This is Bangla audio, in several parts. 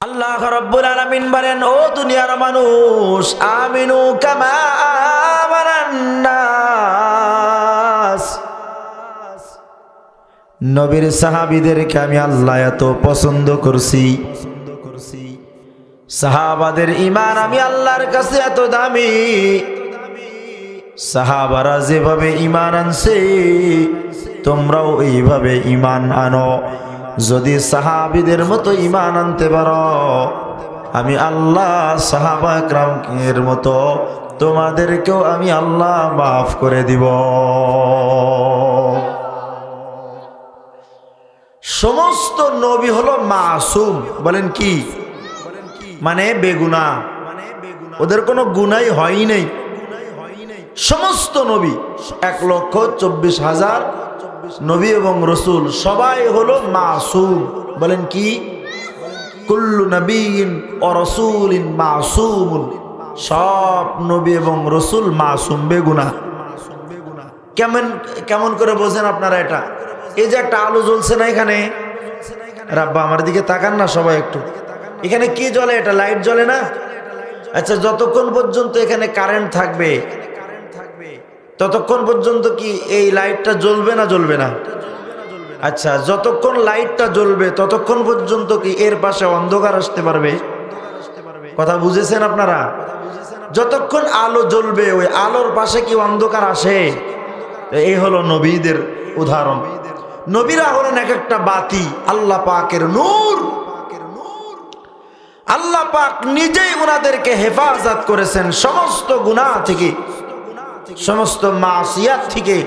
আল্লাহ রাব্বুল আলামিন বলেন, ও দুনিয়ার মানুষ, আমিনু কামা আমানান নাস। নবীর সাহাবীদেরকে আমি আল্লাহ এত পছন্দ করছি, সাহাবাদের ঈমান আমি আল্লাহর কাছে এত দামি। সাহাবারা যেভাবে ঈমান আনছে তোমরাও এইভাবে ঈমান আনো। যদি সাহাবীদের মতো ঈমান আনতে পারো, আমি আল্লাহ সাহাবা একরামের মতো তোমাদেরকেও আমি আল্লাহ মাফ করে দিব। সমস্ত নবী হলো মাসুম। বলেন কি? মানে বেগুনাহ, ওদের কোনো গুনাহ হয় নাই। সমস্ত নবী 1,24,000 নবী এবং রসুল সবাই হলো মাসুম। বলেন কি? কুল্লু নবিয়্যিন ওয়া রাসূলিন মাসুমুন। সব নবী এবং রসুল মাসুম, বেগুনাহ। কেমন কেমন করে বোঝেন আপনারা এটা? এই যে একটা আলো জ্বলছে না এখানে, রাব্বা আমার দিকে তাকান না সবাই একটু। এখানে কি জ্বলে? এটা লাইট জ্বলে না? আচ্ছা, যতক্ষণ পর্যন্ত এখানে কারেন্ট থাকবে ততক্ষণ পর্যন্ত কি এই লাইটটা জ্বলবে না জ্বলবে না? আচ্ছা, যতক্ষণ লাইটটা জ্বলবে ততক্ষণ পর্যন্ত কি এর পাশে অন্ধকার আসতে পারবে? কথা বুঝেছেন আপনারা? যতক্ষণ আলো জ্বলবে ওই আলোর পাশে কি অন্ধকার আসে? এই হলো নবীদের উদাহরণ। নবীরা হলেন এক একটা বাতি, আল্লাহ পাকের নূর। আল্লাহ পাক নিজেই ওনাদেরকে হেফাজত করেছেন সমস্ত গুনাহ থেকে, সমস্ত মাসিয়াত থেকে।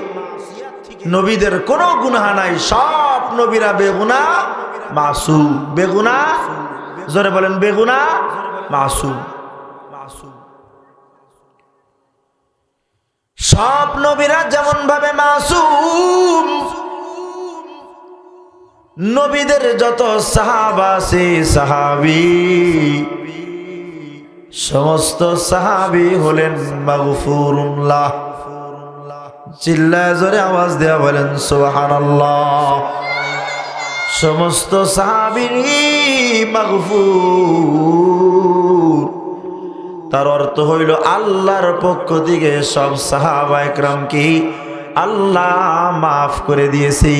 নবীদের কোনো গুনাহ নাই, সব নবীরা বেগুনাহ মাসুম। বেগুনাহ, জোরে বলেন, বেগুনাহ মাসুম। সব নবীরা যেমন ভাবে মাসুম, নবীদের যত সাহাবা আছে সাহাবী, সমস্ত সাহাবী হলেন মাগফুরুল্লাহ। চিল্লায় জোরে আওয়াজ দেয়া বলেন সুবহানাল্লাহ। সমস্ত সাহাবী মাগফুর, তার অর্থ হইল আল্লাহর পক্ষ থেকে সব সাহাবা একরামকে আল্লাহ মাফ করে দিয়েছি।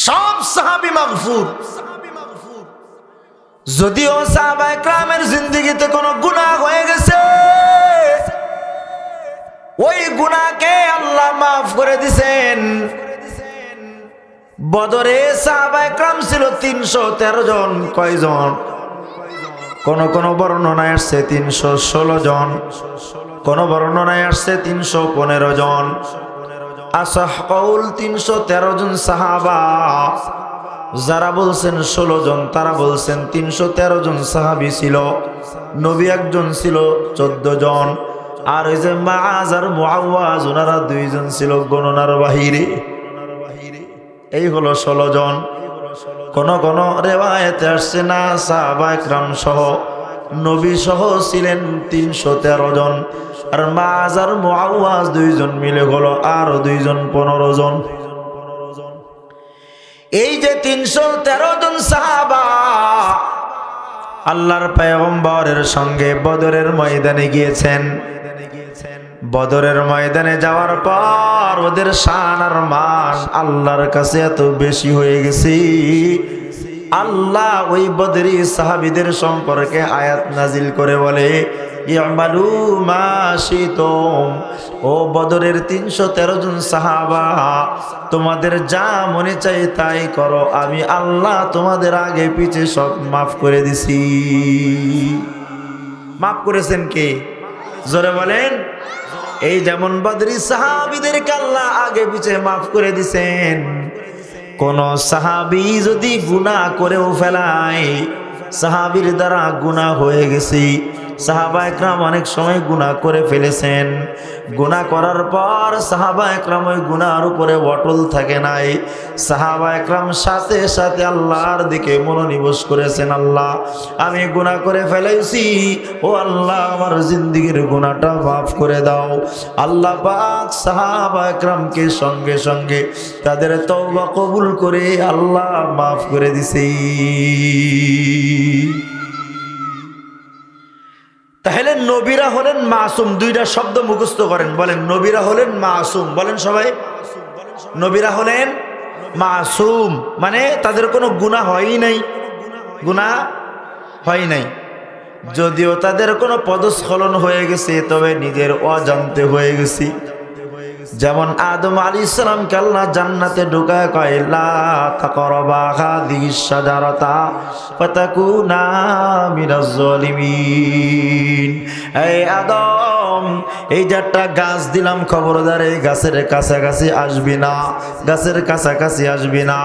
সব সাহাবী মাগফুর। যদিও সাহাবা একরামের জিন্দেগিতে কোনো গুনাহ হয়ে গেছে, ওই গুনাহকে আল্লাহ মাফ করে দিয়েছেন। বদরে সাহাবা একরাম ছিল 313 জন। কয়জন? কোন কোন বর্ণনায় আসছে 316 জন, কোন বর্ণনায় আসছে 315 জন। আসাহ কওল 313 জন সাহাবা। যারা বলছেন 16 জন তারা বলছেন 313 জন সাহাবী ছিল। নবী একজন ছিল 14 জন, আর ওই যে মুআজ আর মুআওয়াজ ওনারা 2 জন ছিল গণনার বাহিরে। এই হলো 16 জন। কোন কোন রিওয়ায়াতে আসছে না, সাহাবা একরাম সহ নবী সহ ছিলেন 313 জন, আর মুআজ আর মুআওয়াজ 2 জন মিলে হলো আরো 2 জন 15 জন। এই যে 313 জন সাহাবা আল্লাহর পয়গম্বরের সঙ্গে বদরের ময়দানে গিয়েছেন। বদরের ময়দানে যাওয়ার পর ওদের শান আর মান আল্লাহর কাছে এত বেশি হয়ে গেছে, আল্লাহ ওই বদরি সাহাবীদের সম্পর্কে আয়াত নাজিল করে বলে, ইয়ামালু মা শিতুম। ও বদরের 313 জন সাহাবা, তোমাদের যা মনে চাই তাই করো, আমি আল্লাহ তোমাদের আগে পিছে সব মাফ করে দিছি। মাফ করেছেন কে? জোরে বলেন। এই যেমন বদরি সাহাবীদেরকে আল্লাহ আগে পিছে মাফ করে দিছেন। কোন সাহাবী যদি গুনাহ করেও ফেলায়, সাহাবীর দ্বারা গুনাহ হয়ে গেছে, সাহাবা একরাম অনেক সময় গুনাহ করে ফেলেছেন। গুনাহ করার পর সাহাবা একরাম ওই গুনাহর উপরে অটল থাকে নাই। সাহাবা একরাম সাথে সাথে আল্লাহর দিকে মনোনিবেশ করেছেন, আল্লাহ আমি গুনাহ করে ফেলেছি, ও আল্লাহ আমার জিন্দেগীর গুনাহটা মাফ করে দাও। আল্লাহ পাক সাহাবা একরামকে সঙ্গে সঙ্গে তাদের তওবা কবুল করে আল্লাহ মাফ করে দিছে। তাহলে নবীরা হলেন মাসুম। দুইটা শব্দ মুখস্থ করেন, বলেন নবীরা হলেন মাসুম। বলেন সবাই, নবীরা হলেন মাসুম, মানে তাদের কোনো গুনাহ হয়ই নাই, গুনাহ হয় নাই। যদিও তাদের কোনো পদস্খলন হয়ে গেছে, তবে নিজের অজান্তে হয়ে গেছে। যেমন আদম আলাইহিস সালামকে আল্লাহ জান্নাতে ঢুকায় কয় লা তাকরাবা হাযিহিস শাজারাতা ফাতাকুনা মিনাজ জালিমিন। এই আদম, এই যে একটা গাছ দিলাম, খবরদার এই গাছের কাছাকাছি আসবি না, গাছের কাছাকাছি আসবি না।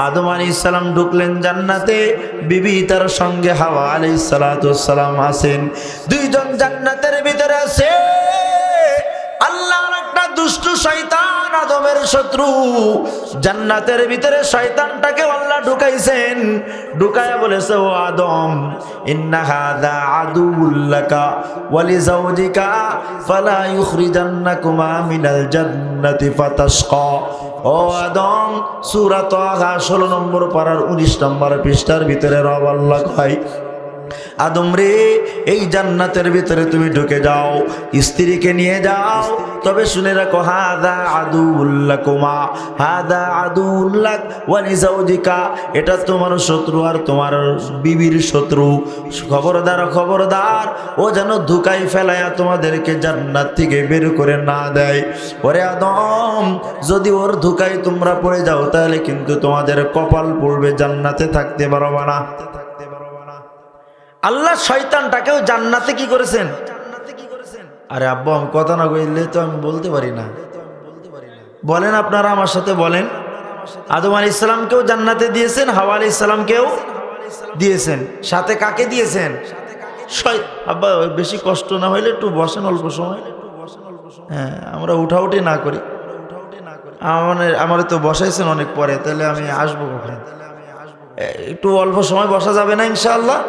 আদম আলাইহিস সালাম ঢুকলেন জান্নাতে, বিবি তার সঙ্গে হাওয়া আলাইহিস সালাতু ওয়াস সালাম আছেন। দুইজন জান্নাতের ভিতরে আছে। আল্লাহর একটা দুষ্ট শয়তান, আদমের শত্রু, জান্নাতের ভিতরে শয়তানটাকে আল্লাহ ঢুকাইছেন। ঢুকায়া বলেছে, ও আদম, ইন্না হাযা আদুউল লাকা ওয়া লিজাওজিকা ফালা ইখরিজান্নাকুমা মিনাল জান্নাতি ফাতাশকা। ও আদম, সূরা তাহা 16 নম্বর পারার 19 নম্বর পৃষ্ঠার ভিতরে রব আল্লাহ কয়, আদম রে, এই জান্নাতের ভিতরে তুমি ঢুকে যাও, স্ত্রীকে নিয়ে যাও, তবে শুনে রাখো হাদা আদুউল্লাকুমা, হাদা আদুউল্লাক ওয়া লিজাওজিকা, এটা তোমার শত্রু আর তোমার বিবির শত্রু। খবরদার খবরদার, ও যেন ধোঁকাই ফেলায়া তোমাদেরকে জান্নাত থেকে বের করে না দেয়। ওরে আদম, যদি ওর ধোঁকায় তোমরা পড়ে যাও, তাহলে কিন্তু তোমাদের কপাল পড়বে, জান্নাতে থাকতে পারবে না। আল্লাহ শয়তানটাকেও জান্নাতে কি করেছেন? আরে আব্বু, আমি কথা না কইলে তো আমি বলতে পারি না। বলেন আপনারা আমার সাথে বলেন। আদম আলাইহিস সালামকেও জান্নাতে দিয়েছেন, হাওয়া আলাইহিস সালামকেও দিয়েছেন। সাথে কাকে দিয়েছেন? আব্বা, বেশি কষ্ট না হইলে একটু বসেন অল্প সময়। হ্যাঁ, আমরা উঠাউঠি না করি। আমার তো বসাইছেন অনেক পরে, তাহলে আমি আসবো কখন? একটু অল্প সময় বসা যাবে না ইনশাআল্লাহ?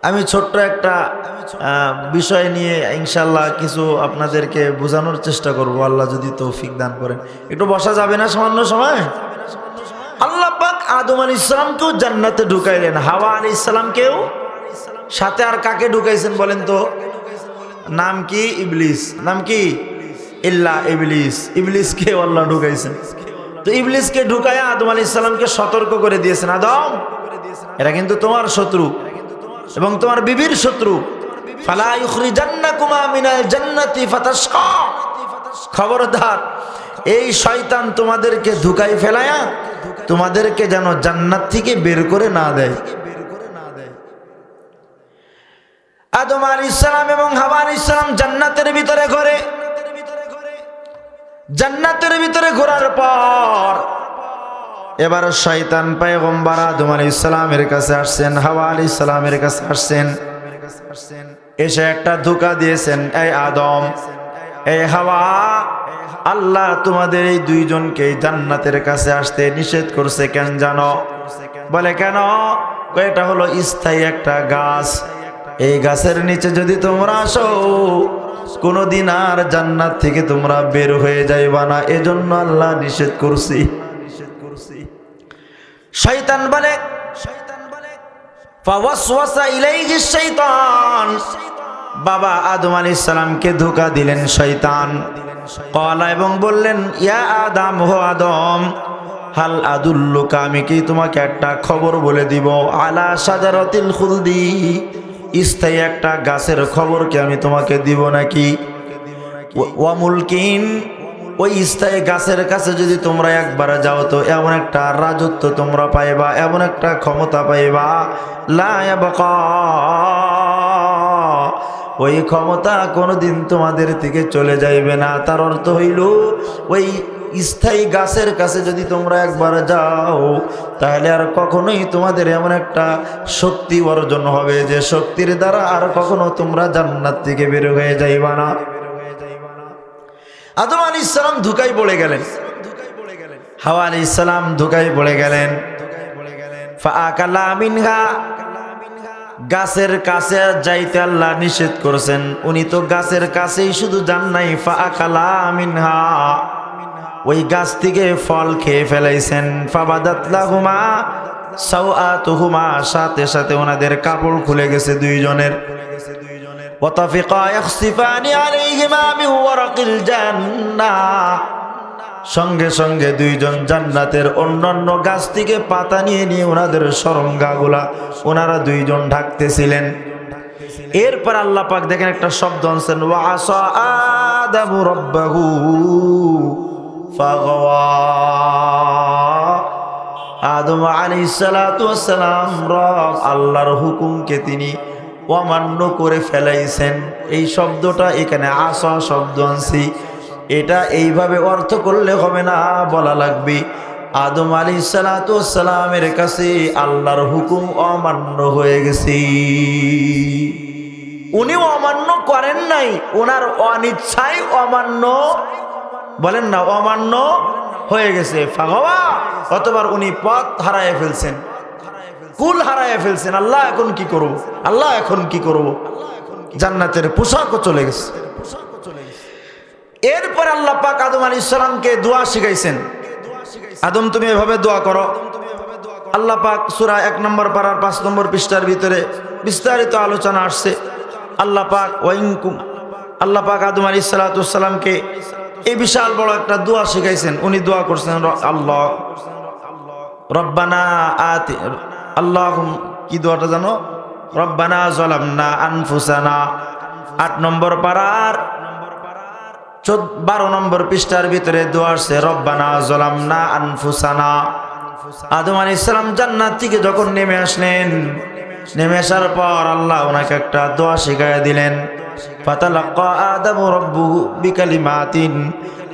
আমি ছোট্ট একটা বিষয় নিয়ে ইনশাআল্লাহ কিছু আপনাদেরকে বোঝানোর চেষ্টা করব, আল্লাহ যদি তৌফিক দান করেন। একটু বসা যাবে না সামান্য সময়? আল্লাহ পাক আদম আলাইহিস সালামকেও জান্নাতে ঢুকাইলেন, হাওয়া আলাইহিস সালামকেও। সাথে আর কাকে ঢুকাইছেন বলেন তো? নাম কি? ইবলিস। নাম কি? ইল্লা ইবলিস। ইবলিসকে আল্লাহ ঢুকাইছেন। তো ইবলিসকে ঢুকায়া আদম আলাইহিস সালামকে সতর্ক করে দিয়েছেন, আদম, এরা কিন্তু তোমার শত্রু এবং তোমার বিবির শত্রু। ফালা ইখরিজান্নাকুমা মিনাল জান্নাতি ফাতাশকা। খবরদার, এই শয়তান তোমাদেরকে ধোঁকায় ফেলায়া তোমাদেরকে যেন জান্নাত থেকে বের করে না দেয়। আদম আলাইহিস সালাম এবং হাওয়া আলাইহিস সালাম জান্নাতের ভিতরে ঘোরে। জান্নাতের ভিতরে ঘোরার পর এবার শয়তান পয়গম্বর আদম আলাইহিস সালামের কাছে আসছেন, হাওয়া আলাইহিস সালামের কাছে আসছেন। এসে একটা ধোঁকা দিয়েছেন, এই আদম, এই হাওয়া, আল্লাহ তোমাদের এই দুইজনকে জান্নাতের কাছে আসতে নিষেধ করছে কেন জানো? বলে কেন? এটা হলো স্থায়ী একটা গাছ, এই গাছের নিচে যদি তোমরা আসো কোনদিন আর জান্নাত থেকে তোমরা বের হয়ে যাইবা না, এজন্য আল্লাহ নিষেধ করছি। শয়তান বলে, ফাওয়াসওয়াসা ইলাইহি শাইতান, বাবা আদম আলাইহিস সালামকে ধোঁকা দিলেন শয়তান। ক্বালা, এবং বললেন, ইয়া আদম, হো আদম, হাল আদুল্লুকা, আমি কি তোমাকে একটা খবর বলে দিব? আলা শাজারাতিল খুলদি, স্থায়ী একটা গাছের খবর কি আমি তোমাকে দিব নাকি? ওয়া মুলকিন, ওই স্থায়ী গাছের কাছে যদি তোমরা একবার যাও তো এমন একটা রাজত্ব তোমরা পাইবা, এমন একটা ক্ষমতা পাইবা, লা ইয়াবকা, ওই ক্ষমতা কোনোদিন তোমাদের থেকে চলে যাইবে না। তার অর্থ হইল ওই স্থায়ী গাছের কাছে যদি তোমরা একবার যাও তাহলে আর কখনোই তোমাদের এমন একটা শক্তি অর্জন হবে যে শক্তির দ্বারা আর কখনো তোমরা জান্নাত থেকে বের হয়ে যাইবা না। আদম আলাইহিস সালাম ধোঁকায় পড়ে গেলেন, হাওয়া আলাইহিস সালাম ধোঁকায় পড়ে গেলেন। ফাআকালা মিনহা, গাছের কাছে যাইতে আল্লাহ নিষেধ করেছেন, উনি তো গাছের কাছেই শুধু যান নাই, ফাআকালা মিনহা, ওই গাছ থেকে ফল খেয়ে ফেলাইছেন। ফাবাদাত লাহুমা সাওআতুহুমা, সাথে সাথে ওনাদের কাপড় খুলে গেছে দুইজনের। ওয়াতাফিকা ইয়াখসিফানি আলাইহিমা মিন ওয়ারাকিল জান্নাহ, সঙ্গে সঙ্গে দুইজন জান্নাতের অন্যান্য গাছ থেকে পাতা নিয়ে নিয়ে ওনাদের সরঙ্গাগুলা ওনারা দুইজন ঢাকতেছিলেন। এরপর আল্লাহ পাক দেখেন একটা শব্দ আনছেন, ওয়া আসা আদামু রাব্বাহু ফাগাওয়া, আদম আলাইহিস সালাতু ওয়াস সালাম রব আল্লাহর হুকুমকে তিনি অমান্য করে ফেলাইছেন। এই শব্দটা এখানে আসা শব্দ আনছি, এটা এইভাবে অর্থ করলে হবে না, বলা লাগবে আদম আলাইহিস সালাতু ওয়াস সালামের কাছে আল্লাহর হুকুম অমান্য হয়ে গেছে। উনি অমান্য করেন নাই, ওনার অনিচ্ছায় অমান্য, বলেন না, অমান্য হয়ে গেছে। ফাগাওয়া, অতবার উনি পথ হারায় ফেলছেন, কুল হারায় ফেলছেন। আল্লাহ এখন কি করব, আল্লাহ এখন কি করব, জান্নাতের পোশাকও চলে গেছে। এরপর আল্লাহ পাক আদম আলাইহিস সালামকে দোয়া শিখাইছেন, আদম তুমি এভাবে দোয়া করো। আল্লাহ পাক সূরা 1 নম্বর পারার 5 নম্বর পৃষ্ঠার ভিতরে বিস্তারিত আলোচনা আসছে। আল্লাহ পাক আল্লাহ পাক আদম আলাইহিস সালাতু ওয়াস সালামকে এই বিশাল বড় একটা দোয়া শিখাইছেন। উনি দোয়া করছেন, আল্লাহ রব্বানা আতি, আল্লাহ কি দোয়াটা জানো, রব্বানা যালামনা আনফুসানা, 8 নম্বর পারার 12 নম্বর পৃষ্ঠার ভিতরে দোয়া আছে, রব্বানা যালামনা আনফুসানা। আদম আলাইহিস সালাম জান্নাত থেকে যখন নেমে আসলেন, নেমে আসার পর আল্লাহ ওনাকে একটা দোয়া শিখাইয়া দিলেন। ফাতালাক্কা আদামু রাব্বুহু বিকালিমাতিন,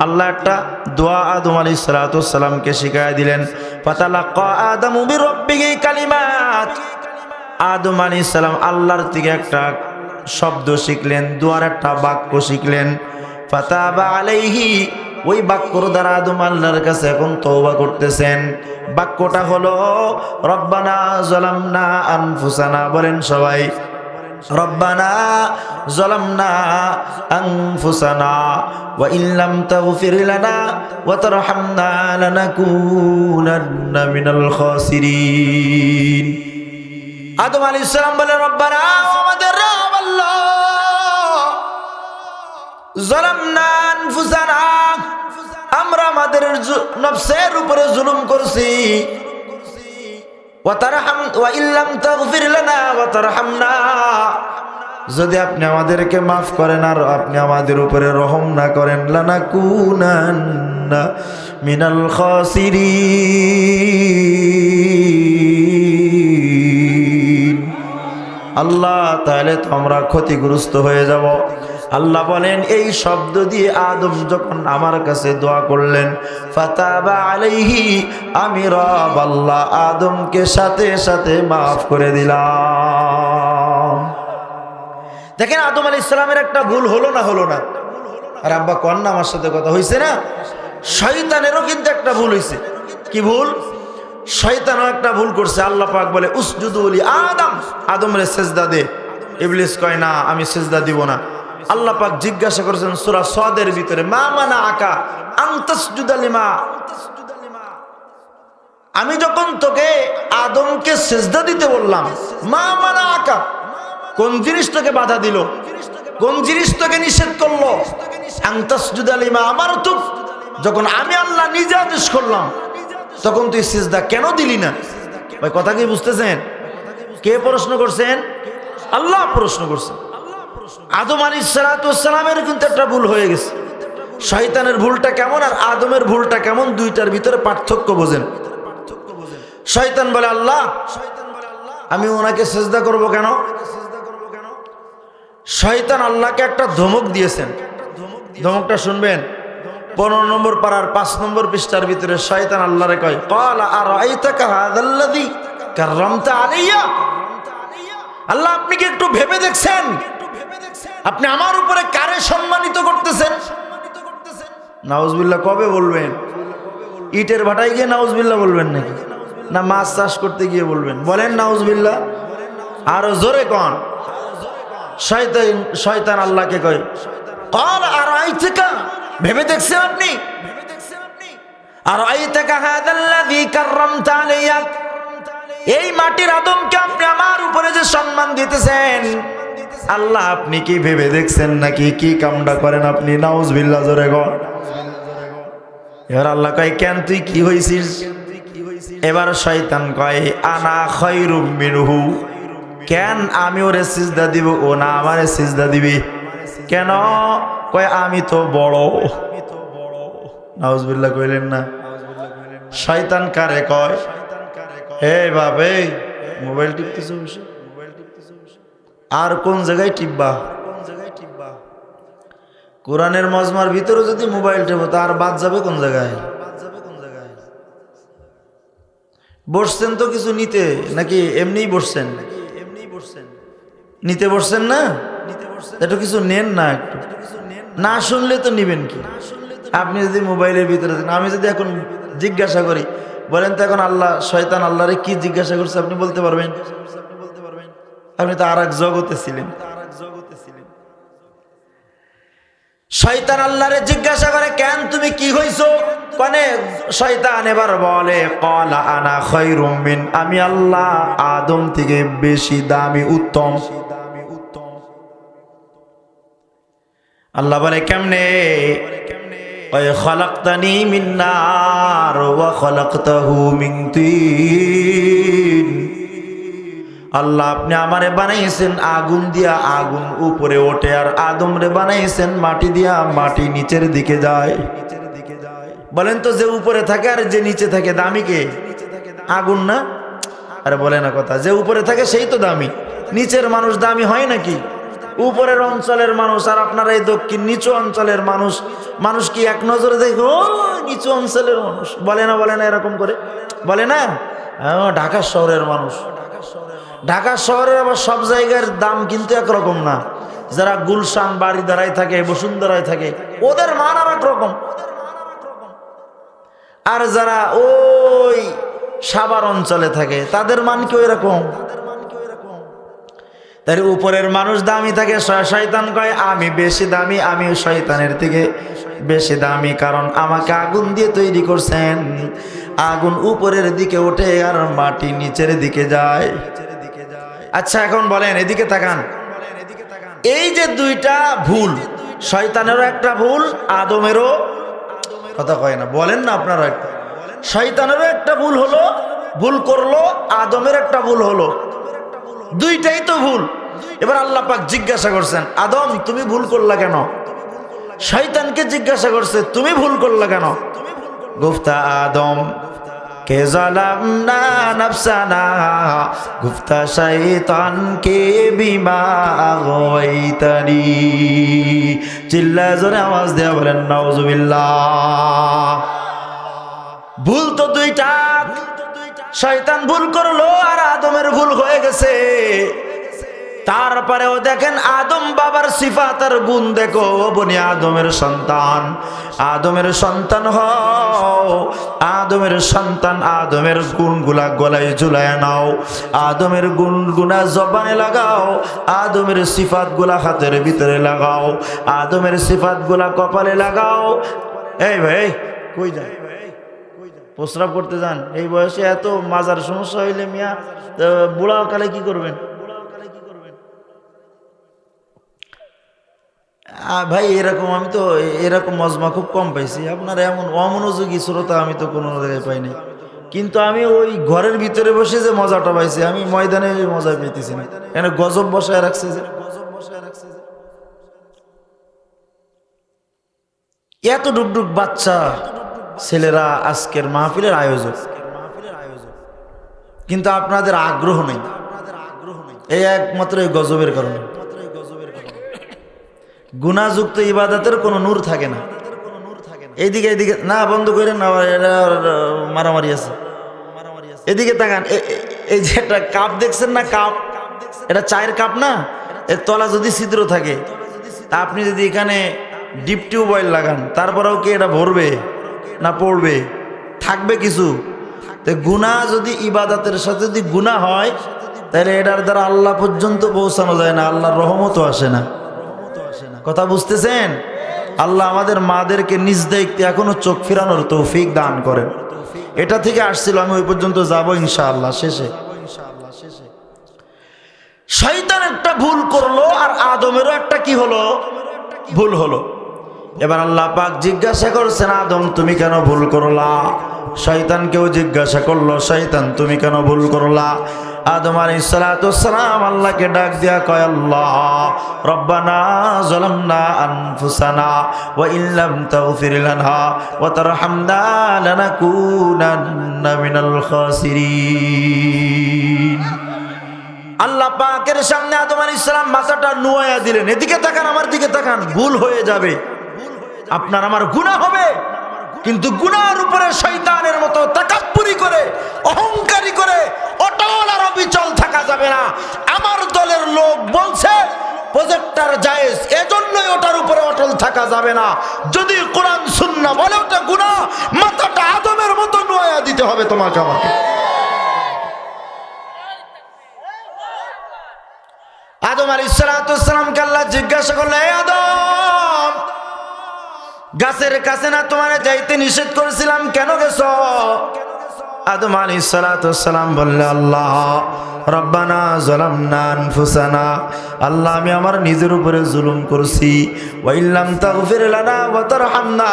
আল্লাহ একটা দোয়া আদম আলাইহিস সালাতু ওয়াস সালামকে শিখাইয়া দিলেন। ফাতালাক্কা আদামু বিরাব্বিহি কালিমাত, আদম আলাইহিস সালাম আল্লাহর থেকে একটা শব্দ শিখলেন, দোয়ার একটা বাক্য শিখলেন। ফাতাবা আলাইহি, ওই বাক্যর দ্বারা আদম আল্লাহর কাছে এখন তওবা করতেছেন। বাক্যটা হলো রব্বানা যালামনা আনফুসানা, বলেন সবাই, রব্বানা যালামনা আনফুসানা ওয়া ইল্লাম তাগফির লানা ওয়া তারহামনা লানাকুনান্না মিনাল খাসিরিন। আদম আলাইহিস সালাম বলেন, রব্বানা, আমাদের রব আল্লাহ, যালামনা আনফুসানা, আমরা আমাদের নফসের উপরে জুলুম করছি। ওয়া ইল্লাম তাগফির লানা ওয়া তারহামনা, যদি আপনি আমাদেরকে মাফ করেন আর আপনি আমাদের উপরে রহম না করেন, লানাকুনান্না মিনাল খাসিরিন, আল্লাহ তাহলে তো আমরা ক্ষতিগ্রস্ত হয়ে যাব। আল্লাহ বলেন, এই শব্দ দিয়ে আদম যখন আমার কাছে দোয়া করলেন, ফাতাবা আলাইহি, আমি রব আল্লাহ আদমকে সাথে সাথে মাফ করে দিলাম। দেখেন আদম আলাইহিস সালামের একটা ভুল হলো না, হলো না? আর আব্বা কোন না, আমার সাথে কথা হইছে না? শয়তানেরও কিন্তু একটা ভুল হইছে। কি ভুল? শয়তানও একটা ভুল করছে। আল্লাহ পাক বলে, উসজুদু লি আদম, আদমরে সিজদা দে। ইবলিস কয় না, আমি সিজদা দিব না। আল্লাহ পাক জিজ্ঞাসা করেছেন সূরা সাদের ভিতরে, মা মানা আকা আন তাসজুদা লিমা, আমি যখন তোকে আদমকে সিজদা দিতে বললাম, মা মানা আকা, কোন জিনিস তোকে বাধা দিল, কোন জিনিস তোকে নিষেধ করলো? আন তাসজুদা লিমা আমারতু, যখন আমি আল্লাহ নিজে আদেশ করলাম তখন তুই সিজদা কেন দিলি না? ভাই কথা কি বুঝতেছেন? কে প্রশ্ন করছেন? আল্লাহ প্রশ্ন করছেন। আদম আলাইহিস সালাতু ওয়াস সালামের কিন্তু একটা ভুল হয়ে গেছে। শয়তানের ভুলটা কেমন আর আদমের ভুলটা কেমন, দুইটার ভিতরে পার্থক্য বোঝেন। শয়তান বলে, আল্লাহ আমি ওনাকে সিজদা করব কেন? শয়তান আল্লাহকে একটা ধমক দিয়েছেন। ধমকটা শুনবেন। 15 নম্বর পারার 5 নম্বর পৃষ্ঠার ভিতরে শয়তান আল্লাহরে কয়, ক্বালা আরাআইতাকা হাযাল্লাযী কাররামতা আলাইয়া, আল্লাহ আপনি কি একটু ভেবে দেখছেন আপনি আমার উপরে কারে সম্মানিত করতেছেন? নাউজুবিল্লাহ কবে বলবেন? ইটের ভাটায় গিয়ে নাউজুবিল্লাহ বলবেন নাকি, না মাছ চাষ করতে গিয়ে বলবেন? বলেন নাউজুবিল্লাহ, আরো জোরে কোন। শয়তান আল্লাহকে কয়, ক্বালা আরাআইতাকা, ভেবে দেখছেন আপনি? আরাআইতাকা হাযাল্লাযী কাররামতা আলাইয়া, এই মাটির আদমকে আপনি আমার উপরে যে সম্মান দিতেছেন, আল্লাহ আপনি কি ভেবে দেখছেন নাকি কি কামটা করেন আপনি? নাউজুবিল্লাহ জোরে কর। এবার আল্লাহ কয়, কেন তুই কি হইছিস? এবার শয়তান কয়, আনা খায়রুম মিনহু, কেন আমি ওরে সিজদা দিব, ও না আমারে সিজদা দিবি কেন? কয় আমি তো বড়। নাউজুবিল্লাহ কইলেন না? শয়তান কারে কয়? এই বাবা, মোবাইল টিপতেছ বসে, আর কোন জায়গায় টিপবা? কোরআনের মজমার ভিতরে যদি মোবাইল টেপো তার বাদ যাবে কোন জায়গায়? বসছেন তো কিছু নিতে, নাকি এমনিই বসছেন? নিতে বসছেন না? একটু কিছু নেন না, একটু না শুনলে তো নিবেন কি? আপনি যদি মোবাইলের ভিতরে, আমি যদি এখন জিজ্ঞাসা করি, বলেন তো এখন আল্লাহ, শয়তান আল্লাহরে কি জিজ্ঞাসা করছে আপনি বলতে পারবেন? আপনি তো আর এক জগতে ছিলেন। শয়তান আল্লাহরে জিজ্ঞাসা করে, কেন তুমি কি হইছো? মানে শয়তান এবার বলে, ক্বালা আনা খায়রুম মিন, আমি আল্লাহ আদম থেকে বেশি দামি, উত্তম। আল্লাহ বলে কেমনে? খালাকতানি মিন নার ওয়া খালাকতাহু মিন তিন, আল্লাহ আপনি আমারে বানাইছেন আগুন দিয়া, আগুন উপরে ওঠে, আর আদম রে বানাইছেন মাটি দিয়া, মাটি নিচের দিকে যায়। বলেন তো, যে উপরে থাকে আর যে নিচে থাকে দামি কে? আগুন না? আরে বলে না কথা, যে উপরে থাকে সেই তো দামি, নিচের মানুষ দামি হয় নাকি? উপরের অঞ্চলের মানুষ আর আপনার এই দক্ষিণ নিচু অঞ্চলের মানুষ, মানুষ কি এক নজরে দেখো নিচু অঞ্চলের মানুষ? বলে না, বলে না, এরকম করে বলে না? ঢাকা শহরের মানুষ, ঢাকা শহরের আবার সব জায়গার দাম কিন্তু একরকম না। যারা গুলশান বাড়িধারায় থাকে, বসুন্ধরায় থাকে, ওদের মান আর একরকম, আর যারা ওই সাভার অঞ্চলে থাকে তাদের মান কি ওই রকম? তাই উপরের মানুষ দামি থাকে। শয়তান কয় আমি বেশি দামি, আমি শয়তানের থেকে বেশি দামি, কারণ আমাকে আগুন দিয়ে তৈরি করছেন। আগুন উপরের দিকে ওঠে আর মাটি নিচের দিকে যায়। আচ্ছা এখন বলেন, এদিকে তাকান, এই যে দুইটা ভুল, শয়তানেরও একটা ভুল, আদমেরও, কথা কয় না, বলেন না আপনারা একটা, শয়তানেরও একটা ভুল হলো, ভুল করলো, আদমের একটা ভুল হলো, দুইটাই তো ভুল। এবার আল্লাহ পাক জিজ্ঞাসা করছেন, আদম তুমি ভুল করলা কেন? শয়তানকে জিজ্ঞাসা করছে, তুমি ভুল করলা কেন? গুফতা আদম কে জালামনা নাফসানা, গুফতা শয়তান কে বিমা আগওয়াইতানি। চিল্লা জোরে আওয়াজ দেয়া বলেন নাউজুবিল্লাহ। ভুল তো দুইটা, শয়তান ভুল করলো আর আদমের ভুল হয়ে গেছে। তারপরেও দেখেন আদম বাবার সিফাত আর গুণ দেখো, বনি আদমের সন্তান, আদমের সন্তান হও, আদমের সন্তান, আদমের গুণগুলা গলায় ঝুলায় নাও, আদমের গুণগুলা জবানে লাগাও, আদমের সিফাতগুলা হাতের ভিতরে লাগাও, আদমের সিফাতগুলা কপালে লাগাও। এই ভাই কই যায়? প্রস্রাব করতে যান এই বয়সে? এত মাজার সমস্যা হইলে মিয়া বুড়া কালে কি করবেন? ভাই এরকম, আমি তো এরকম মজমা খুব কম পাইছি। আপনার এমন অমনোযোগী শ্রোতা আমি তো কোনো জায়গায় পাইনি, কিন্তু আমি ওই ঘরের ভিতরে বসে যে মজাটা পাইছি, আমি ময়দানে মজা পেতেছি না। কেন গজব বসায় রাখছে যে, এত ডুকডুক বাচ্চা ছেলেরা আজকের মাহফিলের আয়োজক, কিন্তু আপনাদের আগ্রহ নেই। এই একমাত্র এই গজবের কারণে। গুনাহযুক্ত ইবাদতের কোনো নূর থাকে না। এইদিকে এইদিকে না বন্ধ করেন না, মারামারি আছে। এদিকে তাকান, এই যে একটা কাপ দেখছেন না, কাপ, এটা চায়ের কাপ না, এর তলা যদি ছিদ্র থাকে, তা আপনি যদি এখানে ডিপ টিউবওয়েল লাগান, তারপরেও কি এটা ভরবে না পড়বে? থাকবে কিছু। তো গুনাহ যদি ইবাদতের সাথে যদি গুনাহ হয়, তাহলে এটার দ্বারা আল্লাহ পর্যন্ত পৌঁছানো যায় না, আল্লাহর রহমতও আসে না। কথা বুঝতেছেন? আল্লাহ আমাদের মাদেরকে নিজ দায়িত্বে এখনো চোখ ফিরানোর তৌফিক দান করেন। এটা থেকে আসছিল, আমি ওই পর্যন্ত যাবো ইনশাআল্লাহ। শেষে শয়তান একটা ভুল করলো, আর আদমেরও একটা কি হলো, ভুল হলো। এবার আল্লাহ পাক জিজ্ঞাসা করছেন, আদম তুমি কেন ভুল করলা? শয়তানকেও জিজ্ঞাসা করলো, শয়তান তুমি কেন ভুল করলা? আদম আলাইহিস সালাতু ওয়াস সালাম আল্লাহকে ডাক দিয়া কয়, আল্লাহ রব্বানা যালামনা আনফুসানা ওয়া ইল্লাম তাগফির লানা ওয়া তারহামনা লানাকুনান্না মিনাল খাসিরিন। আল্লাহ পাকের সামনে আদম আলাইহিস সালাম মাথাটা নুয়ায়া দিলেন, এদিকে তাকান, আমার দিকে তাকান, ভুল হয়ে যাবে, আপনার আমার গুনাহ হবে, কিন্তু গুনাহের উপরে শয়তানের মতো তাকাব্বুরি করে, অহংকারী করে অটল আর অবিচল থাকা যাবে না। আমার দলের লোক বলছে প্রজেক্টর জায়েজ, এজন্যই ওটার উপরে অটল থাকা যাবে না। যদি কোরআন সুন্নাহ বলে ওটা গুনাহ, মাথাটা আদমের মতো নুয়ায়া দিতে হবে তোমাকে আমাকে। আদম আলাইহিস সালাতু ওয়াস সালামকে আল্লাহ জিজ্ঞাসা করলো, হে আদম, গাছের কাছে না তোমার যাইতে নিষেধ করেছিলাম, কেন গেছো? আদম আলাইহিস সালাতু ওয়াস সালাম বললে, আল্লাহ রব্বানা যালামনা আনফুসানা, আল্লাহ আমি আমার নিজের উপরে জুলুম করছি, ওয়া ইল্লাম তাগফির লানা ওয়া তারহামনা,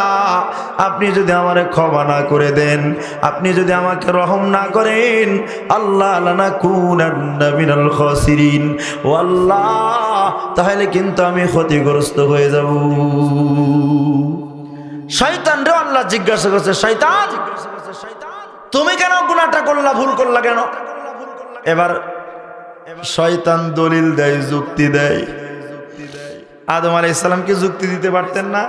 আপনি যদি আমারে ক্ষমা না করে দেন, আপনি যদি আমাকে রহম না করেন, আল্লাহ লানাকুনান্না মিনাল খাসিরিন, ও আল্লাহ তাহলে কিন্তু আমি ক্ষতিগ্রস্ত হয়ে যাব। শয়তান রে আল্লাহ জিজ্ঞাসা করছে, শয়তান তুমি কেন গুনাহটা করলা, ভুল করলা কেন? এবার শয়তান দলিল দেয়, যুক্তি দেয়। আদম আলাইহিস সালামকে যুক্তি দিতে পারতেন না?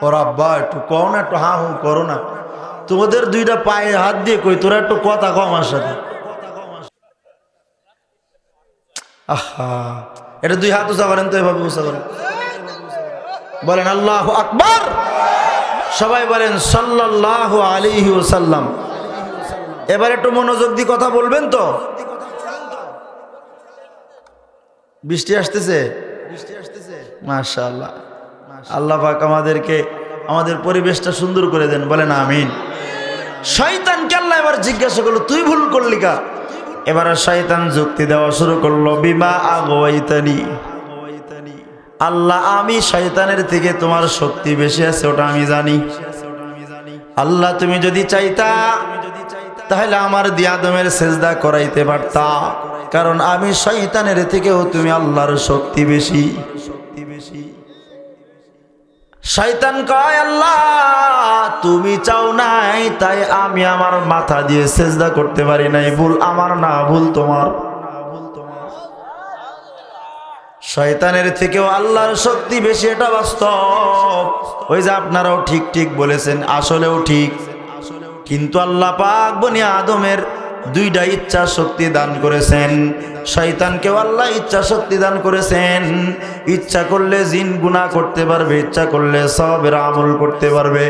ওর আব্বা একটু কও না, একটু হা হু করো না, তোমাদের দুইটা পায়ে হাত দিয়ে কই তোরা একটু কথা কম আমার সাথে। আহা, এটা দুই হাত উঁচা করেন তো, এভাবে উঁচা করেন, বলেন আল্লাহু আকবার, সবাই বলেন সাল্লাল্লাহু আলাইহি ওয়াসাল্লাম। এবার একটু মনোযোগ দিয়ে কথা বলবেন তো। বৃষ্টি আসতেছে, মাশাআল্লাহ। আল্লাহ পাক আমাদেরকে, আমাদের পরিবেশটা সুন্দর করে দেন, বলেন আমিন। শয়তানকে আল্লাহ এবার জিজ্ঞাসা করলো, তুই ভুল করলি কা? এবার শয়তান যুক্তি দেওয়া শুরু করলো, বিমা আগওয়াইতানি, আল্লাহ আমি শয়তানের থেকে তোমার শক্তি বেশি আছে, ওটা আমি জানি। আল্লাহ তুমি যদি চাইতা তাহলে আমার দিয়ে আদমের সেজদা করাইতে পারতা, কারণ আমি শয়তানের থেকেও তুমি আল্লাহর শক্তি বেশি। শয়তান কয়, আল্লাহ তুমি চাও নাই তাই আমি আমার মাথা দিয়ে সেজদা করতে পারি নাই, ভুল আমার না, ভুল তোমার। শয়তানের থেকেও আল্লাহর শক্তি বেশি, এটা বাস্তব। ওই যে আপনারাও ঠিক ঠিক বলেছেন, আসলেও ঠিক। কিন্তু আল্লাহ পাক বনি আদমের দুইটা ইচ্ছা শক্তি দান করেছেন, শয়তানকেও আল্লাহ ইচ্ছা শক্তি দান করেছেন। ইচ্ছা করলে জিন গুনাহ করতে পারবে, ইচ্ছা করলে সওয়াবের আমল করতে পারবে।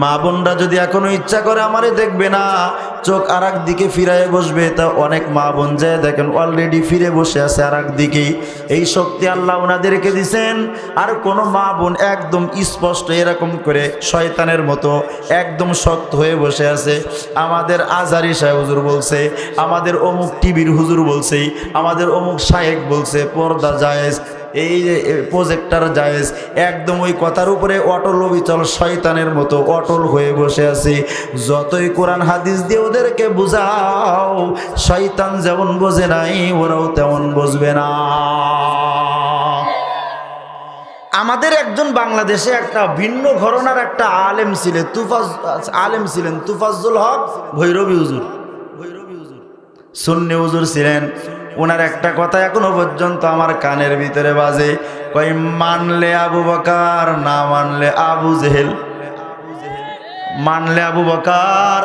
মা বোনরা যদি এখনো ইচ্ছা করে আমারে দেখবে না, চোখ আর এক দিকে ফিরায় বসবে, তা অনেক মা বোন যায় দেখেন অলরেডি ফিরে বসে আছে আর এক দিকে। এই শক্তি আল্লাহ ওনাদেরকে দিছেন। আর কোনো মা বোন একদম স্পষ্ট এরকম করে শয়তানের মতো একদম শক্ত হয়ে বসে আছে, আমাদের আজারি সাহেব হুজুর বলছে, আমাদের অমুক টিভির হুজুর বলছে, আমাদের অমুক শায়েক বলছে পর্দা জায়েজ, এই যে প্রজেক্টর জায়েজ, একদম ওই কথার উপরে অটল অবিচল শয়তানের মতো অটল হয়ে বসে আছে। যতই কোরআন হাদিস দিয়ে ওদেরকে বুঝাও, শয়তান যেমন বোঝে নাই ওরাও তেমন বুঝবে না। আমাদের একজন বাংলাদেশে একটা ভিন্ন ঘরানার একটা আলেম ছিলেন, তুফাজ্জল হক ভৈরবী হুজুর, সুন্নি হুজুর ছিলেন। ওনার একটা কথা এখনো পর্যন্ত আমার কানের ভিতরে বাজে, কই মানলে আবু বকর, না মানলে আবু জেহেল। মানলে আবু বকর,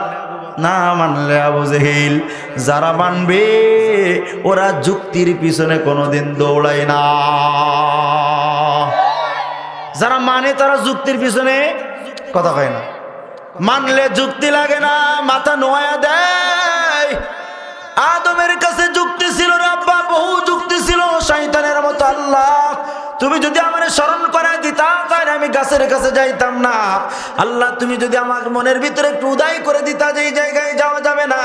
না মানলে আবু জেহেল। যারা মানবে ওরা যুক্তির পিছনে কোনোদিন দৌড়ায় না। যারা মানে তারা যুক্তির পিছনে কথা কয় না। মানলে যুক্তি লাগে না, মাথা নোয়া দেয়। আদমের কাছে যুক্তি ছিল রে আব্বা, বহু যুক্তি ছিল। শয়তানের মতো, আল্লাহ তুমি যদি আমার স্মরণ করে দিতা তাহলে আমি গাছের কাছে যাইতাম না। আল্লাহ তুমি যদি আমার মনের ভিতরে একটু উদয় করে দিতা যে এই জায়গায় যাওয়া যাবে না,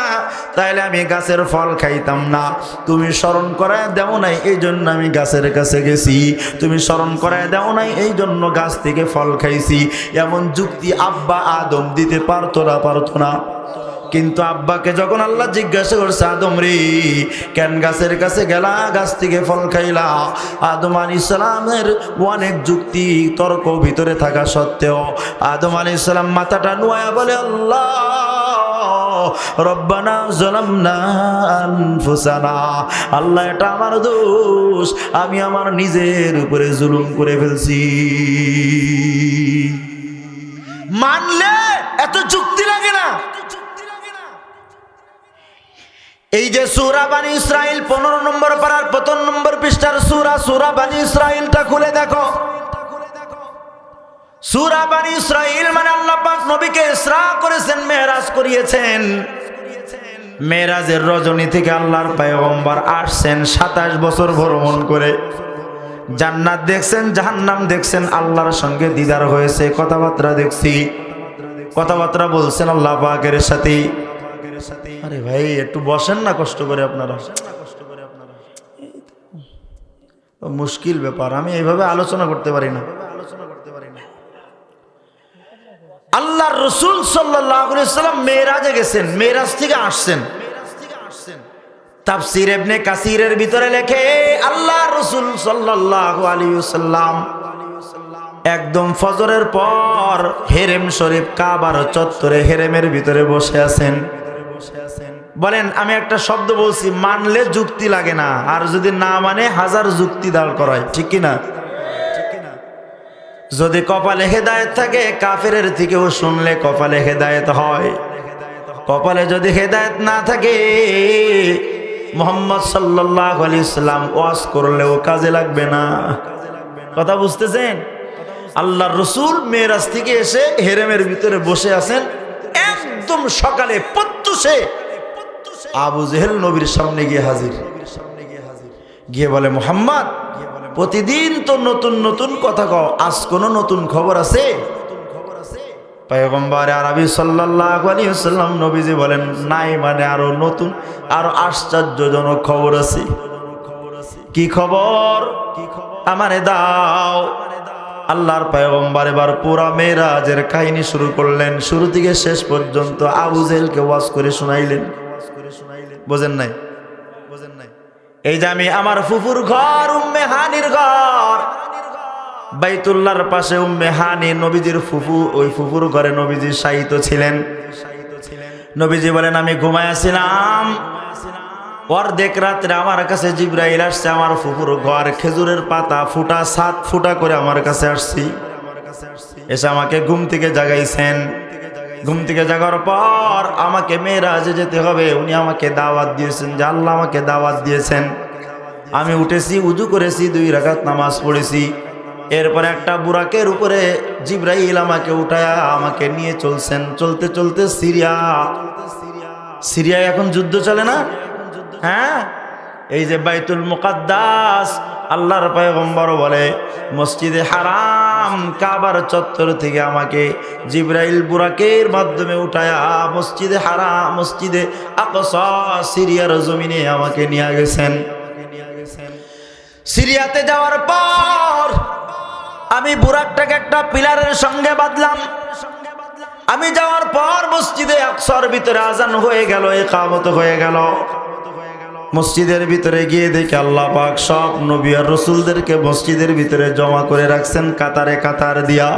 তাহলে আমি গাছের ফল খাইতাম না। তুমি স্মরণ করায় দেও নাই, এই জন্য আমি গাছের কাছে গেছি। তুমি স্মরণ করায় দেও নাই, এই জন্য গাছ থেকে ফল খাইছি। এমন যুক্তি আব্বা আদম দিতে পারতো না। কিন্তু আব্বাকে যখন আল্লাহ জিজ্ঞাসা করছে, আদম রে কেন গাছের কাছে গেলা, গাছ থেকে ফল খাইলা? আদম আলাইহিস সালামের অনেক যুক্তি তর্ক ভিতরে থাকা সত্ত্বেও আদম আলাইহিস সালাম মাথাটা নুয়ায়া বলে, আল্লাহ রব্বানা যালামনা আনফুসানা, আল্লাহ এটা আমার দোষ, আমি আমার নিজের উপরে জুলুম করে ফেলছি। মানলে এত যুক্তি লাগে না। এই যে সূরা বানী ইসরাইল 15 নম্বর পারার 15 নম্বর পৃষ্ঠার সূরা বানী ইসরাইলটা খুলে দেখো। সূরা বানী ইসরাইল মানে আল্লাহ পাক নবীকে ইসরা করেছেন, মেরাজ করিয়েছেন। মেরাজের রজনী থেকে আল্লাহর পয়গম্বর আসছেন 27 বছর ভ্রমণ করে। জান্নাত দেখছেন, জাহান্নাম দেখছেন, আল্লাহর সঙ্গে দিদার হয়েছে, কথাবার্তা দেখছি, কথাবার্তা বলছেন আল্লাহ পাকের সাথে। আরে ভাই একটু বসেন না কষ্ট করে, আপনারা মুশকিল ব্যাপার, আমি এইভাবে আলোচনা করতে পারি না। আল্লাহর রাসূল সাল্লাল্লাহু আলাইহি ওয়াসাল্লাম মেরাজে গেছেন, মেরাজ থেকে আসছেন। তাফসীর ইবনে কাসিরের ভিতরে লেখে আল্লাহর রাসূল সাল্লাল্লাহু আলাইহি ওয়াসাল্লাম একদম ফজরের পর হেরেম শরীফ কাবার চত্বরে হেরেমের ভিতরে বসে আছেন। বলেন আমি একটা শব্দ বলছি, মানলে যুক্তি লাগে না, আর যদি না মানে হাজার যুক্তি দাঁড় করায়, ঠিক কিনা? যদি কপালে হেদায়েত থাকে কাফেরের থেকেও শুনলে কপালে হেদায়েত হয়। কপালে যদি হেদায়েত না থাকে মুহাম্মদ সাল্লাল্লাহু আলাইহি ওয়াসাল্লাম ওয়াজ করলেও কাজে লাগবে না। কথা বুঝতেছেন? আল্লাহর রাসূল মেরাজ থেকে এসে হেরেমের ভিতরে বসে আছেন। একদম সকালে প্রত্যুষে আবু জেহেল নবীর সামনে গিয়ে হাজির, গিয়ে বলে, মুহাম্মদ প্রতিদিন তো নতুন নতুন কথা কও, আজ কোনো নতুন খবর আছে? পয়গম্বর আরবি সাল্লাল্লাহু আলাইহি ওয়াসাল্লাম নবীজি বলেন, নাই মানে আরো নতুন, আরো আশ্চর্যজনক খবর আছে। কি খবর? আমারে দাও। আল্লাহর পয়গম্বর এবার পুরা মেরাজের কাহিনী শুরু করলেন, শুরু থেকে শেষ পর্যন্ত আবু জেহেলকে ওয়াজ করে শোনাইলেন। বোঝেন নাই? এই যে আমি আমার ফুফুর ঘর উম্মে হানির ঘর, বাইতুল্লাহর পাশে উম্মে হানি নবীজির ফুফু, ওই ফুফুর ঘরে নবীজি শায়িত ছিলেন। নবীজি বলেন আমি ঘুমায়াছিলাম, অর্ধেক রাত্রে আমার কাছে জিবরাইল আসছে, আমার ফুফুর ঘর খেজুরের পাতা ফুটা 7 ফুটা করে আমার কাছে আসছি, এসে আমাকে ঘুম থেকে জাগাইছেন। ঘুম থেকে জাগার পর আমাকে মেরাজে যেতে হবে, উনি আমাকে দাওয়াত দিয়েছেন, যে আল্লাহ আমাকে দাওয়াত দিয়েছেন। আমি উঠেছি, উজু করেছি, 2 রাকাত নামাজ পড়েছি। এরপরে একটা বুরাকের উপরে জিবরাইল আমাকে উঠায়া আমাকে নিয়ে চলছেন। চলতে চলতে সিরিয়ায় এখন যুদ্ধ চলে না? হ্যাঁ, এই যে বাইতুল মুকাদ্দাস, আল্লাহর পয়গম্বর বলে মসজিদে হারাম কাবার চত্বর থেকে আমাকে জিবরাইল বুরাকের মাধ্যমে উঠায়া মসজিদে হারাম, মসজিদে আকসা সিরিয়ার জমিনে আমাকে নিয়ে গেছেন। সিরিয়াতে যাওয়ার পর আমি বুরাকটাকে একটা পিলারের সঙ্গে বাঁধলাম। আমি যাওয়ার পর মসজিদে আকসার ভিতরে আজান হয়ে গেল, ইকামত হয়ে গেল। মসজিদের ভিতরে গিয়ে দেখি আল্লাহ পাক সব নবী আর রাসূলদেরকে মসজিদের ভিতরে জমা করে রাখছেন, কাতারে কাতার দিয়া,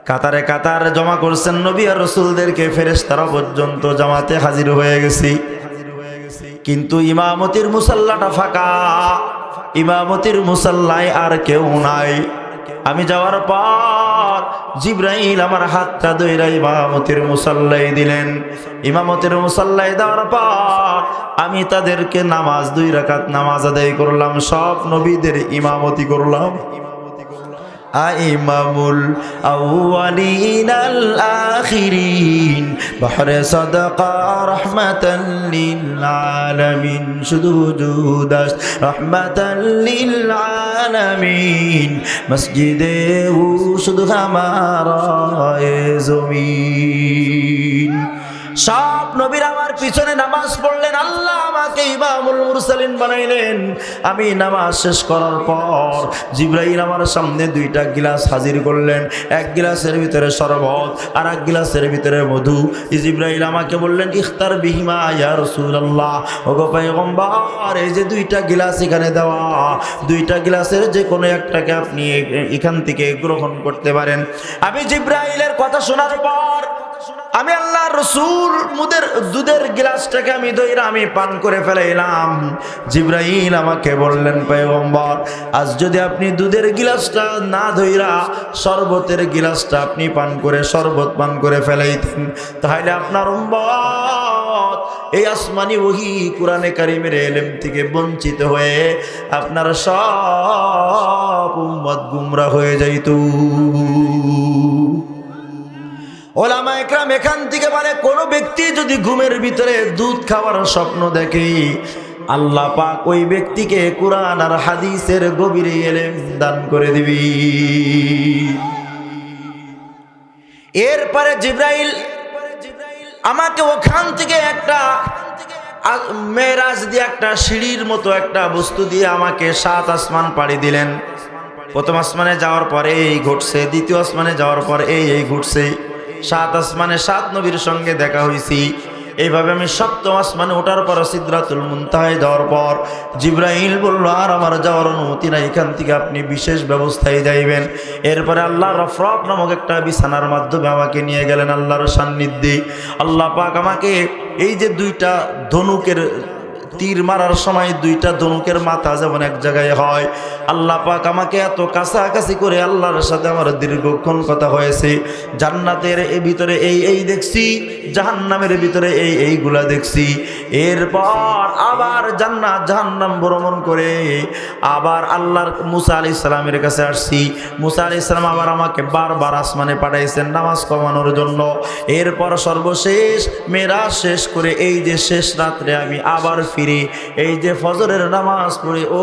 কাতারে কাতার জমা করছেন নবী আর রাসূলদেরকে। ফেরেশতারা পর্যন্ত জামাতে হাজির হয়ে গেছি, কিন্তু ইমামতির মুসাল্লাটা ফাঁকা, ইমামতির মুসাল্লায় আর কেউ নাই। আমি যাওয়ার পর পর জিব্রাইল আমার হাতটা ধইরা ইমামতের মুসাল্লায় দিলেন। ইমামতের মুসাল্লায় দেওয়ার পর আমি তাদেরকে নামাজ 2 রাকাত নামাজ আদায় করলাম, সব নবীদের ইমামতি করলাম। আইমামুল আউয়ালিন আল আখিরিন বাহরে সাদাকা রাহমাতাল লিল আলামিন, শুধু জুদাস রাহমাতাল লিল আলামিন, মসজিদে ও শুধু হামারা এ জমিন। সব নবীর আমার পিছনে নামাজ পড়লেন, আল্লাহ আমাকে ইমামুল মুরসালিন বানাইলেন। আমি নামাজ শেষ করার পর জিব্রাইল আমার সামনে 2টা গিলাস হাজির করলেন, 1 গিলাসের ভিতরে শরবত আর 1 গিলাসের ভিতরে মধু। জিব্রাইল আমাকে বললেন ইখতার বিহিমা ইয়া রাসূলুল্লাহ, ওগো পয়গম্বর এই যে 2টা গিলাস এখানে দেওয়া, 2টা গিলাসের যে কোনো একটাকে আপনি এখান থেকে গ্রহণ করতে পারেন। আমি জিব্রাইলের কথা শোনার পর আমি আল্লাহর রাসূল দুধের গ্লাসটাকে আমি ধইরা আমি পান করে ফেলাইলাম। জিব্রাইল আমাকে বললেন পয়গম্বর আজ যদি আপনি দুধের গ্লাসটা না ধইরা শরবতের গ্লাসটা আপনি শরবত পান করে ফেলাইতেন, তাহলে আপনার উম্মত এই আসমানি ওহী কোরআনে কারীমের ইলম থেকে বঞ্চিত হয়ে আপনার সব উম্মত গুমরাহ হয়ে যাইত। ওলামা একরাম এখান থেকে বলে কোন ব্যক্তি যদি ঘুমের ভিতরে দুধ খাওয়ার স্বপ্ন দেখে আল্লাহ পাক ওই ব্যক্তিকে কুরআন আর হাদিসের গভীর ইলম দান করে দিবি। এরপরে জিব্রাইল আমাকে ওখান থেকে একটা মেরাজ দিয়ে একটা সিঁড়ির মতো একটা বস্তু দিয়ে আমাকে 7 আসমান পাড়ি দিলেন। প্রথম আসমানে যাওয়ার পরে এই ঘটছে, দ্বিতীয় আসমানে যাওয়ার পর এই ঘটছে, 7 আসমানে 7 নবীর সঙ্গে দেখা হয়েছি। এইভাবে আমি 7ম আসমানে ওঠার পর সিদরাতুল মুনতাহায় যাওয়ার পর জিব্রাইল বলল আর আমার যাওয়ার অনুমতি নাই, এখান থেকে আপনি বিশেষ ব্যবস্থায় যাইবেন। এরপরে আল্লাহ রফরফ নামক একটা বিছানার মাধ্যমে আমাকে নিয়ে গেলেন আল্লাহর সান্নিধ্যে। আল্লাহ পাক আমাকে এই যে 2টা ধনুকের তীর মারার সময় 2টা ধনুকের মাথা যেমন এক জায়গায় হয়, আল্লাহ পাক আমাকে এত কাছাকাছি করে আল্লাহর সাথে আমার দীর্ঘক্ষণ কথা হয়েছে। জান্নাতের ভিতরে এই দেখছি, জাহান্নামের ভিতরে এইগুলা দেখছি। এরপর আবার জান্নাত জাহান্নাম ভ্রমণ করে আবার আল্লাহর মুসা আলাইহিস সালামের কাছে আসছি। মুসা আলাইহিস সালাম আবার আমাকে বারবার আসমানে পাঠাইছেন নামাজ কমানোর জন্য। এরপর সর্বশেষ মেরাজ শেষ করে এই যে শেষ রাত্রে আমি আবার ফিরে এই যে ফজরের নামাজ পড়ে ও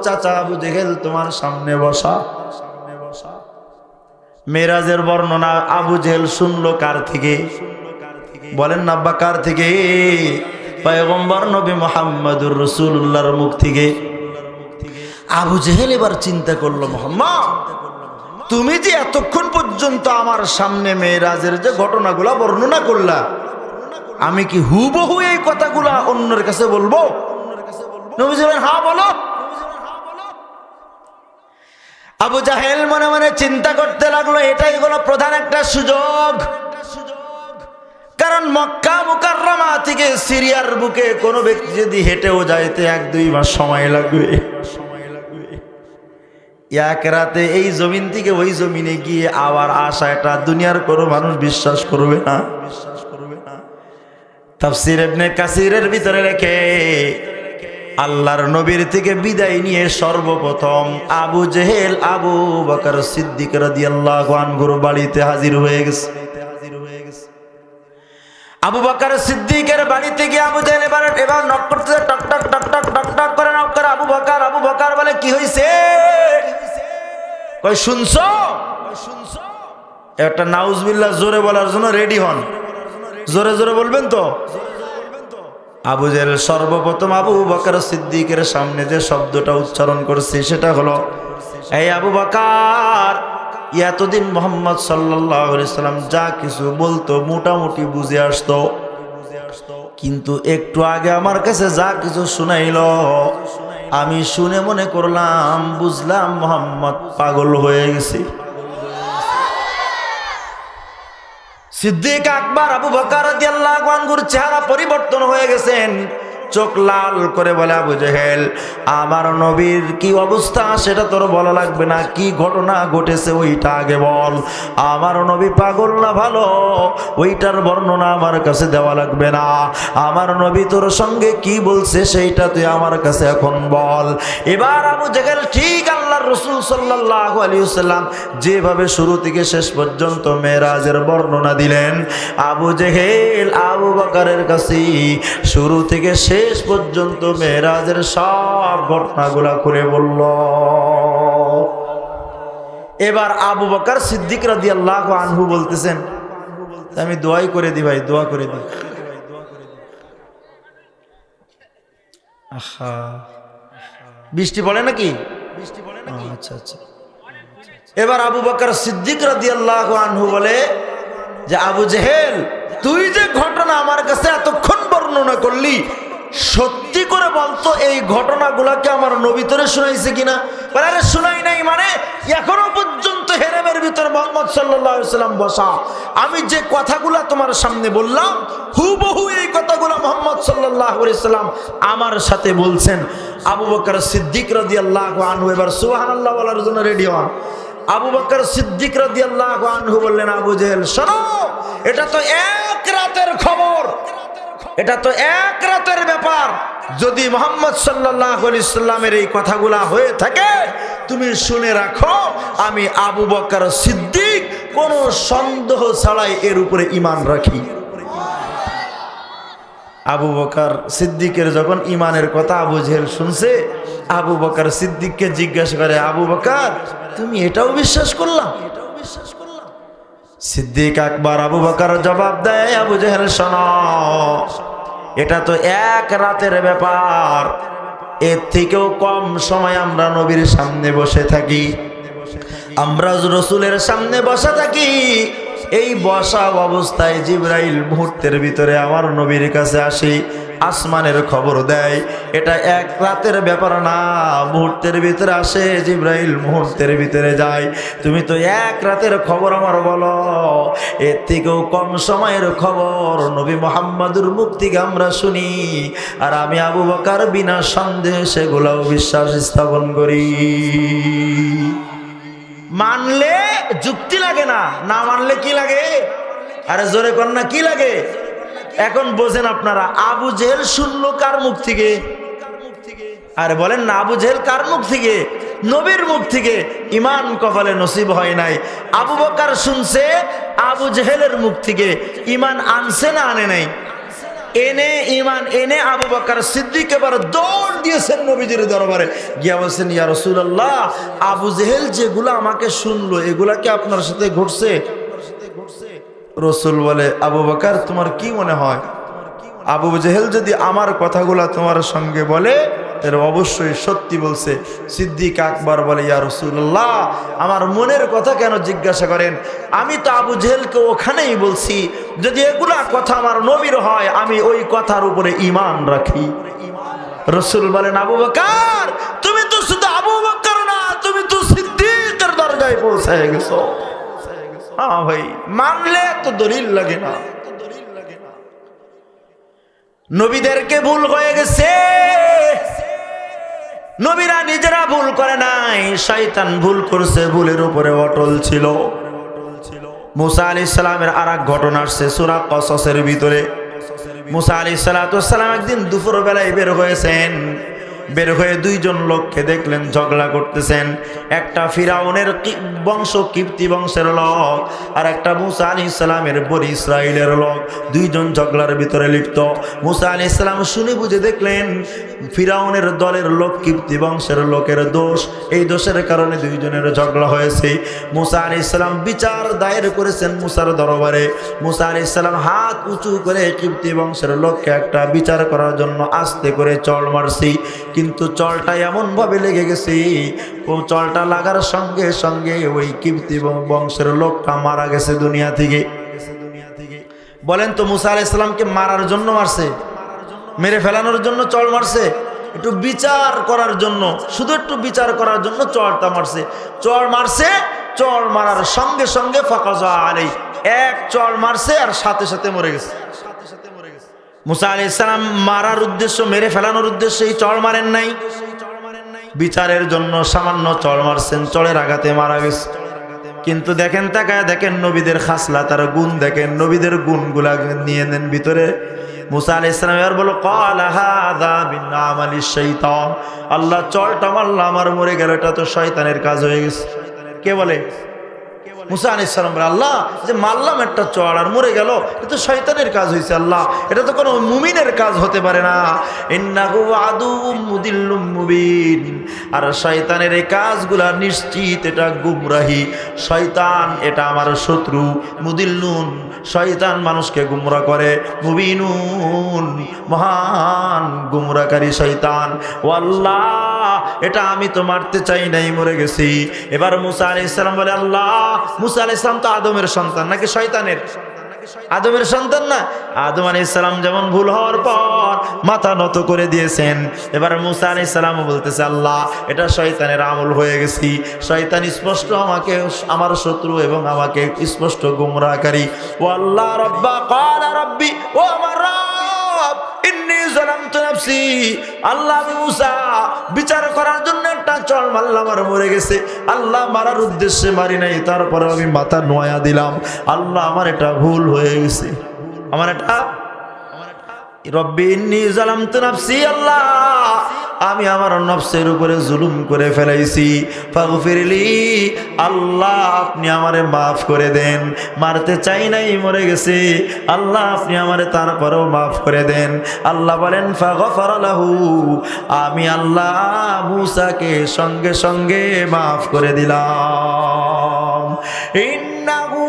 চাচা আবু জেহেল তোমার সামনে বসা। মেরাজের বর্ণনা আবু জেহেল শুনলো কার থেকে? বলেন না আব্বা, কার থেকে? পয়গম্বর নবী মুহাম্মদুর রাসূলুল্লাহর মুখ থেকে। আবু জেহেল এবার চিন্তা করলো, মুহাম্মদ তুমি যে এতক্ষণ পর্যন্ত আমার সামনে মেরাজের যে ঘটনাগুলো বর্ণনা করলা, আমি কি হুবহু এই কথাগুলা অন্যের কাছে বলবো? নবীজি বলেন হ্যাঁ বলো। আবু জাহেল মনে মনে চিন্তা করতে লাগলো এটাই হলো প্রধান একটা সুযোগ, কারণ মক্কা মুকাররমা থেকে সিরিয়ার বুকে কোনো ব্যক্তি যদি হেঁটেও যাইতে 1-2 মাস সময় লাগবে। এক রাতে এই জমিন থেকে ওই জমিনে গিয়ে আবার আসা, এটা দুনিয়ার কোনো মানুষ বিশ্বাস করবে না। তাফসীর ইবনে কাসিরের ভিতরে রেখে আল্লাহর নবীর থেকে বিদায় নিয়ে সর্বপ্রথম আবু জেহেল আবু বকর সিদ্দিক রাদিয়াল্লাহু আনহুর বাড়িতে হাজির হয়ে গেছে। আবু বকর সিদ্দিকের বাড়িতে গিয়ে আবু জেহেল এবার নক করতে টক টক টক টক টক টক করে নক করে আবু বকর বলে কি হইছে? কই শুনছো? একটা নাউজুবিল্লাহ জোরে বলার জন্য রেডি হন, জোরে জোরে বলবেন তো। আবু জেহেল সর্বপ্রথম আবু বকর সিদ্দিকের সামনে যে শব্দটা উচ্চারণ করছে সেটা হলো, এই আবু বকর, এতদিন মুহাম্মদ সাল্লাল্লাহু আলাইহি সাল্লাম যা কিছু বলতো মোটামুটি বুঝে আসতো, কিন্তু একটু আগে আমার কাছে যা কিছু শুনাইলো আমি শুনে মনে করলাম, বুঝলাম মুহাম্মদ পাগল হয়ে গেছে। সিদ্দিক আকবর আবু বকর রাদিয়াল্লাহু আনহুর চেহারা পরিবর্তন হয়ে গেছেন, চোখ লাল করে বলে, আবু জেহেল, আমার নবীর কি অবস্থা সেটা তোর বলা লাগবে না, কি ঘটনা ঘটেছে ওইটা আগে বল। আমার নবী পাগল না ভালো ওইটার বর্ণনা আমার কাছে দেওয়া লাগবে না, আমার নবী তোর সঙ্গে কি বলছে সেইটা তুই আমার কাছে এখন বল। এবার আবু জেহেল ঠিক আল্লাহর রাসূল সাল্লাল্লাহু আলাইহি ওয়াসাল্লাম যেভাবে শুরু থেকে শেষ পর্যন্ত মেরাজের বর্ণনা দিলেন, আবু জেহেল আবু বকরের কাছে শুরু থেকে শেষ পর্যন্ত মেরাজের সব ঘটনাগুলা খুলে বলল। এবার আবু বকর সিদ্দিক রাদিয়াল্লাহু আনহু বলতেছেন, আমি দোয়াই করে দিই ভাই, দোয়া করে দিই। আহা, বৃষ্টি পড়ে নাকি? আচ্ছা আচ্ছা। এবার আবু বকর সিদ্দিক রাদিয়াল্লাহু আনহু বলে যে, আবু জেহেল, তুই যে ঘটনা আমার কাছে এতক্ষণ বর্ণনা করলি, সত্যি করে বলতো এই ঘটনাগুলোকে আমার নবী তোরে শুনাইছে কিনা? আরে শুনাই নাই মানে? এখনো পর্যন্ত হেরেমের ভিতর মুহাম্মদ সাল্লাল্লাহু আলাইহি ওয়াসাল্লাম বসা, আমি যে কথাগুলো তোমার সামনে বললাম হুবহু এই কথাগুলো মুহাম্মদ সাল্লাল্লাহু আলাইহি ওয়াসাল্লাম আমার সাথে বলছেন। আবু বকর সিদ্দিক রাদিয়াল্লাহু আনহু এবার সুবহানাল্লাহ বলার জন্য রেডি হন। আবু বকর সিদ্দিক রাদিয়াল্লাহু আনহু বললেন, আবু জেহেল শোনো, এটা তো এক রাতের খবর, এটা তো এক রাতের ব্যাপার। যদি মুহাম্মদ সাল্লাল্লাহু আলাইহি ওয়াসাল্লামের এই কথাগুলা হয়ে থাকে তুমি শুনে রাখো, আমি আবু বকর সিদ্দিক কোনো সন্দেহ ছাড়াই এর উপরে ঈমান রাখি। আবু বকর সিদ্দিকের যখন ঈমানের কথা আবু জেহেল শুনছে, আবু বকর সিদ্দিককে জিজ্ঞাসা করে, আবু বকর তুমি এটাও বিশ্বাস করলাম? সিদ্দিক আকবর আবু বকর জবাব দেয়, আবু জেহেল শোনো, এটা তো এক রাতের ব্যাপার, এর থেকেও কম সময় আমরা নবীর সামনে বসে থাকি, আমরা রসুলের সামনে বসে থাকি। এই বসা অবস্থায় জিবরাইল মুহূর্তের ভিতরে আমার নবীর কাছে আসি, আসমানের খবর দেয়, এটা এক রাতের ব্যাপার না, মুহূর্তের ভিতরে আসে জিবরাইল, মুহূর্তের ভিতরে যায়। তুমি তো এক রাতের খবর আমার বলো, এর থেকেও কম সময়ের খবর নবী মুহাম্মদুর মুখ থেকে আমরা শুনি, আর আমি আবু বকর বিনা সন্দেহে সেগুলাও বিশ্বাস স্থাপন করি। মানলে যুক্তি লাগে না, না মানলে কি লাগে? আরে জোরে কর না, কি লাগে? এখন বোঝেন আপনারা, আবু জেহেল শুনলো কার মুখ থেকে? আরে বলেন না, আবু জেহেল কার মুখ থেকে? নবীর মুখ থেকে। ঈমান কপালে নসিব হয় নাই। আবু বকর শুনছে আবু জেহেলের মুখ থেকে, ঈমান আনছে না আনে নাই? এনে ঈমান এনে আবু বকর সিদ্দিক এবার দৌড় দিয়েছেন নবীজির দরবারে, গিয়া বলছেন, ইয়া রাসূলুল্লাহ, আবু জেহেল যেগুলো আমাকে শুনলো এগুলা কি আপনার সাথে ঘটছে? রসুল বলে, আবু বকর তোমার কি মনে হয়, আবু জেহেল যদি আমার কথাগুলা তোমার সঙ্গে বলে এর অবশ্যই সত্যি বলছে? সিদ্দিক আকবর বলে, ইয়া রাসূলুল্লাহ, আমার মনের কথা কেন জিজ্ঞাসা করেন? আমি তো আবু জেহেলকে ওখানেই বলছি, যদি এগুলা কথা আমার নবীর হয় আমি ওই কথার উপরে ঈমান রাখি। রসুল বলেন, আবু বকর তুমি তো শুধু আবু বকর না, তুমি তো সিদ্দিকের দরজায় পৌঁছায় গেছো। হ্যাঁ ভাই, মানলে তো দলিল লাগে না। নবীদেরকে ভুল হয়ে গেছে, নবীরা নিজেরা ভুল করে নাই, শয়তান ভুল করছে, ভুলের উপরে অটল ছিল। মুসা আলাইহিস সালামের আরেক ঘটনা আসছে সূরা কসসের ভিতরে। মুসা আলাইহিস সালাম একদিন দুপুর বেলায় বের হয়েছেন, বের হয়ে দুইজন লোককে দেখলেন ঝগড়া করতেছেন। একটা ফিরাউনের বংশ, কিপ্তি বংশের লোক, আর একটা মুসা আলাইহিস সালামের বনি ইসরাইলের লোক, দুইজন ঝগড়ার ভিতরে লিপ্ত। মুসা আলাইহিস সালাম শুনে বুঝে দেখলেন ফিরাউনের দলের লোক, কিপ্তি বংশের লোকের দোষ, এই দোষের কারণে দুইজনের ঝগড়া হয়েছে। মুসা আলাইহিস সালাম বিচার দায়ের করেছেন মুসার দরবারে। মুসা আলাইহিস সালাম হাত উঁচু করে কিপ্তি বংশের লোককে একটা বিচার করার জন্য আস্তে করে চড় মারছি, কিন্তু চলটা এমন ভাবে লেগে গেছে, ও চলটা লাগার সঙ্গে সঙ্গে ওই কিপ্তি বংশের লোকটা মারা গেছে দুনিয়া থেকে। বলেন তো, মুসা আলাইহিস সালামকে মারার জন্য মারছে? মেরে ফেলানোর জন্য চল মারছে? একটু বিচার করার জন্য, শুধু একটু বিচার করার জন্য চড়টা মারছে। চড় মারছে, চড় মারার সঙ্গে সঙ্গে ফাকাজা আলাইহি, এক চড় মারছে আর সাথে সাথে মরে গেছে। মুসা আলাইহিস সালাম মারার উদ্দেশ্য, মেরে ফেলানোর উদ্দেশ্যে এই চড় মারেন নাই, বিচারের জন্য সামান্য চড় মারছেন, চড়ের আঘাতে মারা গেছে। কিন্তু দেখেন, তাকায় দেখেন নবীদের খাসলা, তার গুণ দেখেন, নবীদের গুণগুলা নিয়ে নেন ভিতরে। মুসা আলাইহিস সালাম এর বলো ক্বালা হাযা মিন আমালিশ শাইতান, আল্লাহ চড়টা মারলাম আমার মরে গেল, এটা তো শয়তানের কাজ হয়ে গেছে। কে বলে? মুসা আলাইহিস সালাম বলে, আল্লাহ যে মারলাম একটা চড় আর মরে গেল, এটা তো শয়তানের কাজ হয়েছে আল্লাহ, এটা তো কোনো মুমিনের কাজ হতে পারে না। ইন্নাহু আদুউম মুদিল্লুম মুবিন, আর শয়তানের এই কাজগুলা নিশ্চিত এটা গুমরাহি। শয়তান এটা আমার শত্রু। মুদিল্লুন, শয়তান মানুষকে গুমরা করে। মুবিনুন, মহান গুমরাকারী শয়তান। ও আল্লাহ, এটা আমি তো মারতে চাই নাই, মরে গেছি। এবার মুসা আলাইহিস সালাম বলে, আল্লাহ, মুসা আলাইহিস সালাম তো আদমের সন্তান নাকি শয়তানের? আদমের সন্তান না? আদম আলাইহিস সালাম যেমন ভুল হওয়ার পর মাথা নত করে দিয়েছেন, এবার মুসা আলাইহিস সালাম বলতেছে, আল্লাহ এটা শয়তানের আমল হয়ে গেছি। শয়তান স্পষ্ট আমাকে আমার শত্রু এবং আমাকে স্পষ্ট গুমরাহকারী। ও আল্লাহ রব্বা ক্বালা রাব্বি, ও আমার রব, ইন্নী যালামতু নাফসি, আল্লাহ আমি মুসা বিচার করার জন্য একটা চড় মারলাম আর মরে গেছে। আল্লাহ মারার উদ্দেশ্যে মারি নাই, তারপরে আমি মাথা নোয়া দিলাম। আল্লাহ আমার এটা ভুল হয়ে গেছে, আমার এটা রব্বি ইন্নী যালামতু নাফসি, আল্লাহ আমি আমার নফসের উপরে জুলুম করে ফেলাইছি। ফাগফিরলি, আল্লাহ আপনি আমারে মাফ করে দেন। মারতে চাই নাই, মরে গেছে, আল্লাহ আপনি আমারে তারপরেও মাফ করে দেন। আল্লাহ বলেন ফাগফারা লাহু, আমি আল্লাহ মুসাকে সঙ্গে সঙ্গে মাফ করে দিলাম। ইন্নাহু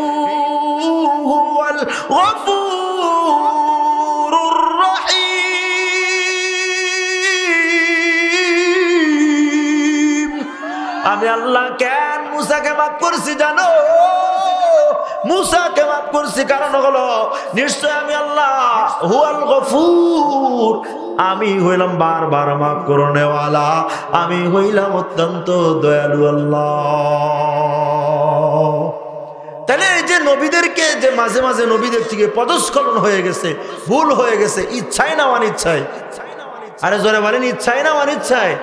হুয়াল গফুরুর রহিম। আমি আল্লাহ কেন মুসাকে মাফ করছি জানো? মুসাকে মাফ করছি কারণ হলো, নিশ্চয় আমি আল্লাহ হুয়াল গফুর, আমি হইলাম বারবার মাফ করনেওয়ালা, আমি হইলাম অত্যন্ত দয়ালু আল্লাহ। তাহলে এই যে নবীদেরকে যে মাঝে মাঝে নবীদের থেকে পদস্খলন হয়ে গেছে, ভুল হয়ে গেছে, ইচ্ছায় না অনিচ্ছায়? আরে জোরে বলেন, ইচ্ছায় না অনিচ্ছায়?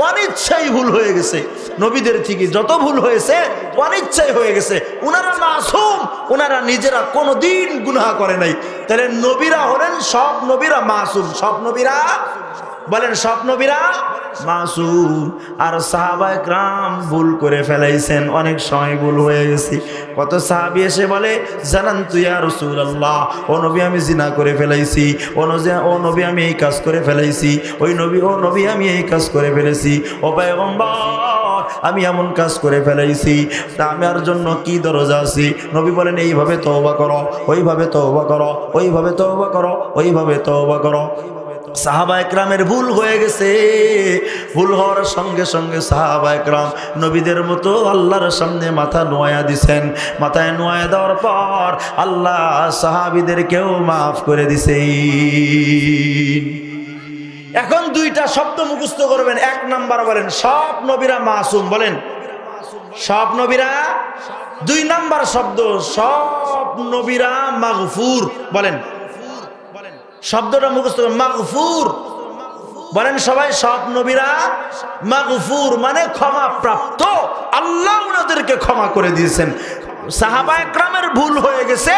অনিচ্ছাই ভুল হয়ে গেছে। নবীদের থেকে যত ভুল হয়েছে অনিচ্ছাই হয়ে গেছে। উনারা মাসুম, উনারা নিজেরা কোনোদিন গুনাহ করে নাই। তাহলে নবীরা হলেন, সব নবীরা মাসুম। সব নবীরা বলেন, সব নবীরা মাসুম। আর সাহাবায়ে কেরাম ভুল করে ফেলাইছেন, অনেক সময় ভুল হয়ে গেছে। কত সাহাবী এসে বলে, জানান্তু ইয়া রাসূলুল্লাহ, ও নবী আমি জিনা করে ফেলাইছি, ও নবী আমি এই কাজ করে ফেলাইছি, ও নবী আমি এই কাজ করে ফেলেছি, ও পয়গম্বর আমি এমন কাজ করে ফেলাইছি, তা আমার জন্য কি দরজা আছে? নবী বলেন, এইভাবে তওবা করো, ওইভাবে তওবা করো, ওইভাবে তওবা করো, ওইভাবে তওবা করো। সাহাবায়ে কেরামের ভুল হয়ে গেছে। ভুল হওয়ার সঙ্গে সঙ্গে সাহাবায়ে কেরাম নবীদের মতো আল্লাহর সামনে মাথা নোয়া দিছেন। মাথায় নোয়া দেওয়ার পর আল্লাহ সাহাবীদেরকেও মাফ করে দিছেন। এখন দুইটা শব্দ মুখস্থ করবেন। এক নাম্বার বলেন, সব নবীরা মাসুম। বলেন, সব নবীরা। দুই নাম্বার শব্দ, সব নবীরা মাগফুর। বলেন, শব্দটা মুখস্থ করুন, মাগফুর। বলেন সবাই, সব নবীরা মাগফুর মানে ক্ষমা প্রাপ্ত, আল্লাহ ওনাদেরকে ক্ষমা করে দিয়েছেন। সাহাবায়ে কেরামের ভুল হয়ে গেছে,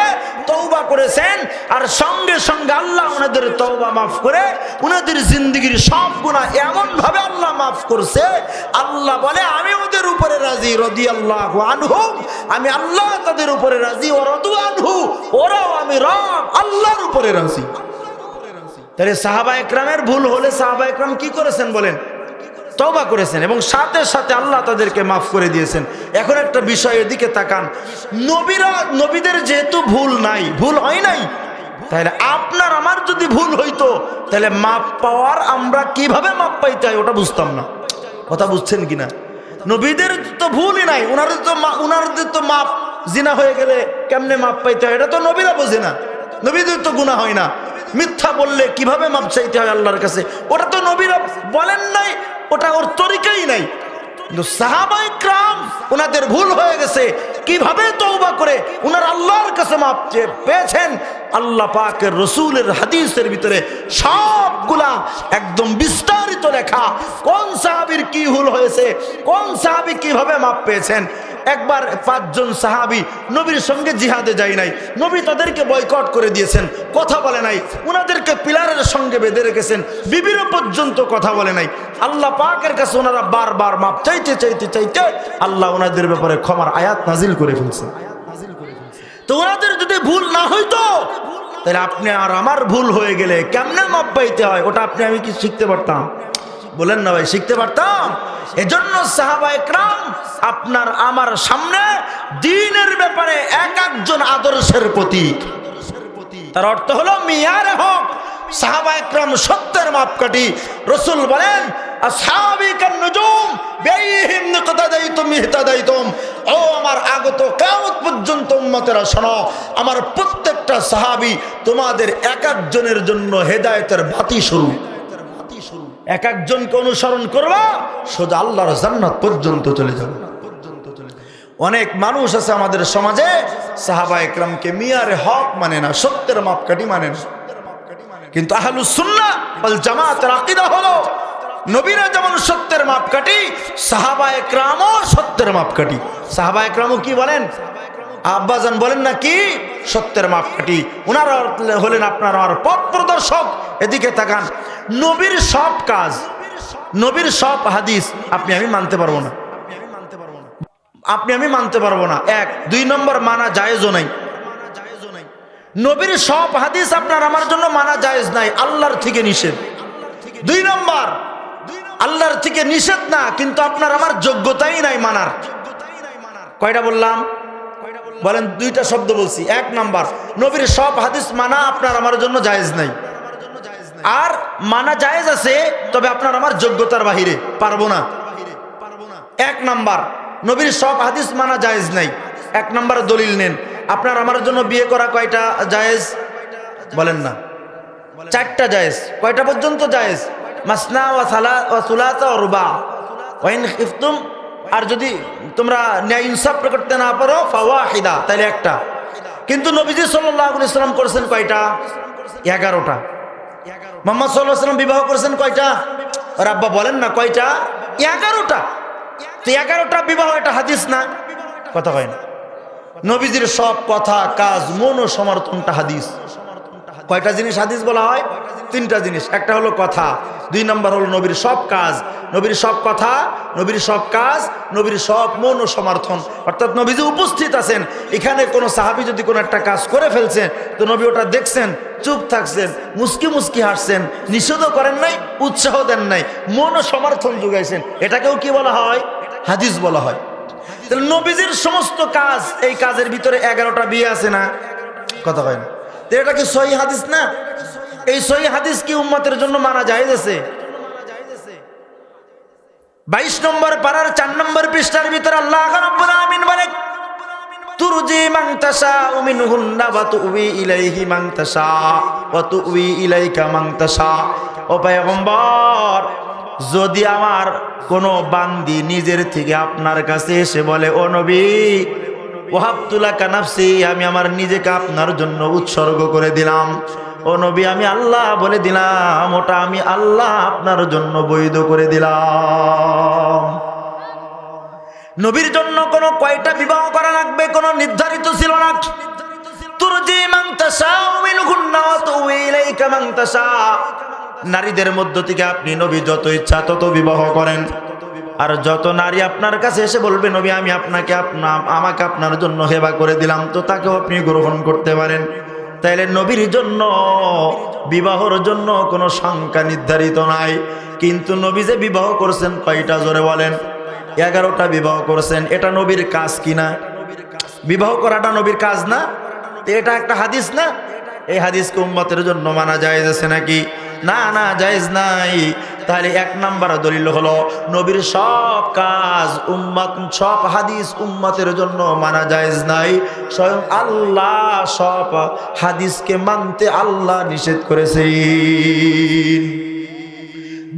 তওবা করেছেন, আর সঙ্গে সঙ্গে আল্লাহ ওনাদের তওবা মাফ করে ওনাদের জিন্দেগির সব গুনাহ এমন ভাবে আল্লাহ মাফ করছে, আল্লাহ বলে আমি ওদের উপরে রাজি, রাদিয়াল্লাহু আনহুম, আমি আল্লাহ তাদের উপরে রাজি, ওয়া রাদু আনহু, ওরাও আমি রব আল্লাহর উপরে রাজি। তাহলে সাহাবায়ে কেরামের ভুল হলে সাহাবায়ে কেরাম কি করেছেন বলেন? তওবা করেছেন এবং সাথে সাথে আল্লাহ তাদেরকে মাফ করে দিয়েছেন। এখন একটা বিষয়ের দিকে তাকান, নবীদের যেহেতু ভুল নাই, ভুল হয় নাই, তাহলে আপনার আমার যদি ভুল হইতো, তাহলে মাপ পাওয়ার আমরা কিভাবে মাপ পাইতে হয় ওটা বুঝতাম না। কথা বুঝছেন কিনা? নবীদের তো ভুলই নাই, উনারদের তো মাপ, জিনা হয়ে গেলে কেমনে মাপ পাইতে হয় এটা তো নবীরা বোঝে না। নবীদের তো গুনাহ হয় না, মিথ্যা বললে কিভাবে মাপ চাইতে হয় আল্লাহর কাছে ওটা তো নবীরা বলেন নাই, ওটা ওর তরিকাই নাই। কিন্তু সাহাবায়ে কেরাম ওনাদের ভুল হয়ে গেছে, কিভাবে তওবা করে ওনারা আল্লাহর কাছে মাপ পেয়েছেন, আল্লাহ পাকের রসুলের হাদিসের ভিতরে সবগুলা একদম বিস্তারিত লেখা, কোন সাহাবীর কি ভুল হয়েছে, কোন সাহাবী কিভাবে মাপ পেয়েছেন। একবার 5 জন সাহাবী নবীর সঙ্গে জিহাদে যায় নাই, নবী তাদেরকে বয়কট করে দিয়েছেন, কথা বলে নাই, উনাদেরকে পিলারের সঙ্গে বেঁধে রেখেছেন, বিবিরও পর্যন্ত কথা বলে নাই। আল্লাহ পাকের কাছে ওনারা বারবার মাপ চাইতে চাইতে চাইতে আল্লাহ ওনাদের ব্যাপারে ক্ষমার আয়াত নাজিল করে ফেলছে। তো ওনাদের যদি ভুল না হইতো তাহলে আপনি আর আমার ভুল হয়ে গেলে কেমনে মাপ পাইতে হয়, ওটা আপনি আমি কি শিখতে পারতাম? বলেন না ভাই, শিখতে পারতাম? এজন্য সাহাবায়ে কেরাম আপনার আমার সামনে দ্বীনের ব্যাপারে এক একজন আদর্শের প্রতীক। তার অর্থ হলো মিয়ারে হক, সাহাবায়ে কেরাম সত্যের মাপকাঠি। রাসূল বলেন আসহাবী কান নুজুম বিআইহিম ইক্তাদাইতুম ইহতাদাইতুম। ও আমার আগত কিয়ামত পর্যন্ত উম্মতেরা শোনো, আমার প্রত্যেকটা সাহাবী তোমাদের এক একজনের জন্য হেদায়েতের বাতি স্বরূপ। এক একজনকে অনুসরণ করবা, সোজা আল্লাহর জান্নাত পর্যন্ত চলে যাবে। অনেক মানুষ আছে আমাদের সমাজে সাহাবায়ে কেরামকে মিয়ারে হক মানে না, সত্যের মাপকাঠি মানে না। কিন্তু আহলুস সুন্নাহ ওয়াল জামাতের আকীদা হলো নবীরা যেমন সত্যের মাপকাঠি, সাহাবায়ে কেরামও সত্যের মাপকাঠি। সাহাবায়ে কেরামও কি বলেন? আব্বাজান বলেন না কি সত্যের মাপকাঠি। ওনারা হলেন আপনার আমার পথ প্রদর্শক। এদিকে তাকান, নবীর সব কাজ, নবীর সব হাদিস আপনি আমি মানতে পারবো না, আপনি আমি মানতে পারবো না। 1 2 নম্বর মানা জায়েজও নাই। নবীর সব হাদিস আপনার আমার জন্য মানা জায়েজ নাই, আল্লাহর থেকে নিষেধ। 2 নম্বর আল্লাহর থেকে নিষেধ না, কিন্তু আপনার আমার যোগ্যতাই নাই মানার। কয়টা বললাম? বলেন, 2টা শব্দ বলছি। 1 নম্বর নবীর সব হাদিস মানা আপনার আমার জন্য জায়েজ নাই, আর মানা জায়েজ আছে তবে আপনার আমার যোগ্যতার বাহিরে, পারবো না। 1 নম্বর নবীর সব হাদিস মানা জায়েজ নাই। 1 নম্বর দলিল নেন। আপনার আমার জন্য বিয়ে করা কয়টা জায়েজ? বলেন না। 4টা জায়েজ। কয়টা পর্যন্ত জায়েজ? মাসনা ওয়া সুলাসা ওয়া রুবা ওয়া ইন খিফতুম, আর যদি তোমরা ন্যায় ইনসাফ করতে না পারো ফাওয়াহিদা, তাহলে একটা। কিন্তু নবীজি সাল্লাল্লাহু আলাইহি ওয়াসাল্লাম করেছেন কয়টা? 11টা। মুহাম্মদ সাল্লাল্লাহু আলাইহি ওয়াসাল্লাম বিবাহ করেছেন কয়টা? আর আব্বা বলেন না কয়টা? 11টা। তো 11টা বিবাহ, এটা হাদিস না? কথা হয় না। নবীজির সব কথা কাজ মন ও সমর্থনটা হাদিস। কয়টা জিনিস হাদিস বলা হয়? 3টা জিনিস। একটা হলো কথা, 2 নম্বর হলো নবীর সব কাজ, নবীর সব কথা, নবীর সব কাজ, নবীর সব মন ও সমর্থন। অর্থাৎ নবীজি উপস্থিত আছেন, এখানে কোনো সাহাবী যদি কোনো একটা কাজ করে ফেলছেন তো নবী ওটা দেখছেন, চুপ থাকছেন, মুস্কি মুস্কি হাসছেন, নিষেধও করেন নাই, উৎসাহ দেন নাই, মন ও সমর্থন যোগাইছেন। এটাকেও কি বলা হয়? হাদিস বলা হয়। তাহলে নবীজির সমস্ত কাজ, এই কাজের ভিতরে 11টা বিয়ে আছে না? কথা হয় না। তো এটা কি সহিহ হাদিস না? এই সহিহ হাদিস কি উম্মতের জন্য মানা জায়েজ আছে? 22 নম্বর পারার 4 নম্বর পৃষ্ঠার ভিতরে আল্লাহ রাব্বুল আলামিন বলেন তুরজি মান তাশাউ মিনহুন্না ওয়া তুউই ইলাইহি মান তাশা ওয়া তুউই ইলাইকা মান তাশা। ও পয়গম্বর, যদি আমার কোনো বান্দি নিজের থেকে আপনার কাছে এসে বলে, ও নবী ওয়াহাবতু লাকা নাফসি, আমি আমার নিজেকে আপনার জন্য উৎসর্গ করে দিলাম, ও নবী আমি আল্লাহ বলে দিলাম, ওটা আমি আল্লাহ আপনার জন্য বৈধ করে দিলাম। নবীর জন্য কোনো কয়টা বিবাহ করা লাগবে কোনো নির্ধারিত ছিল না। তুরজি মান তাশাউ মিনহুন্না ওয়া তুউই ইলাইকা মান তাশা। নারীদের মধ্য থেকে আপনি নবী যত ইচ্ছা তত বিবাহ করেন, আর যত নারী আপনার কাছে এসে বলবে নবী আমি আমাকে আপনার জন্য হেবা করে দিলাম, তো তাকেও আপনি গ্রহণ করতে পারেন। তাইলে নবীর জন্য বিবাহর জন্য কোনো সংখ্যা নির্ধারিত নাই। কিন্তু নবী যে বিবাহ করছেন কয়টা জোরে বলেন? 11টা বিবাহ করছেন। এটা নবীর কাজ কিনা? বিবাহ করাটা নবীর কাজ না? এটা একটা হাদিস না? এই হাদিসকে উম্মতের জন্য মানা জায়েজ আছে নাকি? না, না, জায়েজ নাই। তাহলে 1 নম্বর দলিল হলো নবীর সব কাজ উম্মত, সব হাদিস উম্মতের জন্য মানা জায়েজ নাই। স্বয়ং আল্লাহ সব হাদিসকে মানতে আল্লাহ নিষেধ করেছেন।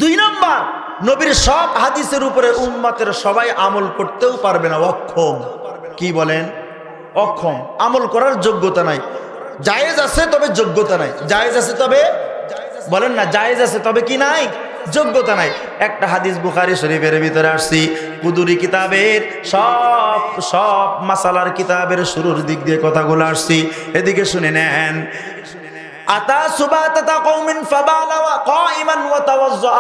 2 নম্বর নবীর সব হাদিসের উপরে উম্মতের সবাই আমল করতেও পারবে না, অক্ষম। কি বলেন? অক্ষম, আমল করার যোগ্যতা নাই। জায়েজ আছে তবে যোগ্যতা নাই, জায়েজ আছে তবে বলেন না, জায়েজ আছে তবে কি নাই, যোগ্যতা নাই। একটা হাদিস বুখারী শরীফের ভিতরে আসছি, কুদুরি কিতাবের সব মাসালার কিতাবের শুরুর দিক দিয়ে কথাগুলো আসছি, এদিকে শুনে নেন। আতা সুবাতাতা কওমিন ফাবালা ওয়া কাইমান ওয়া তাওয়াজ্জা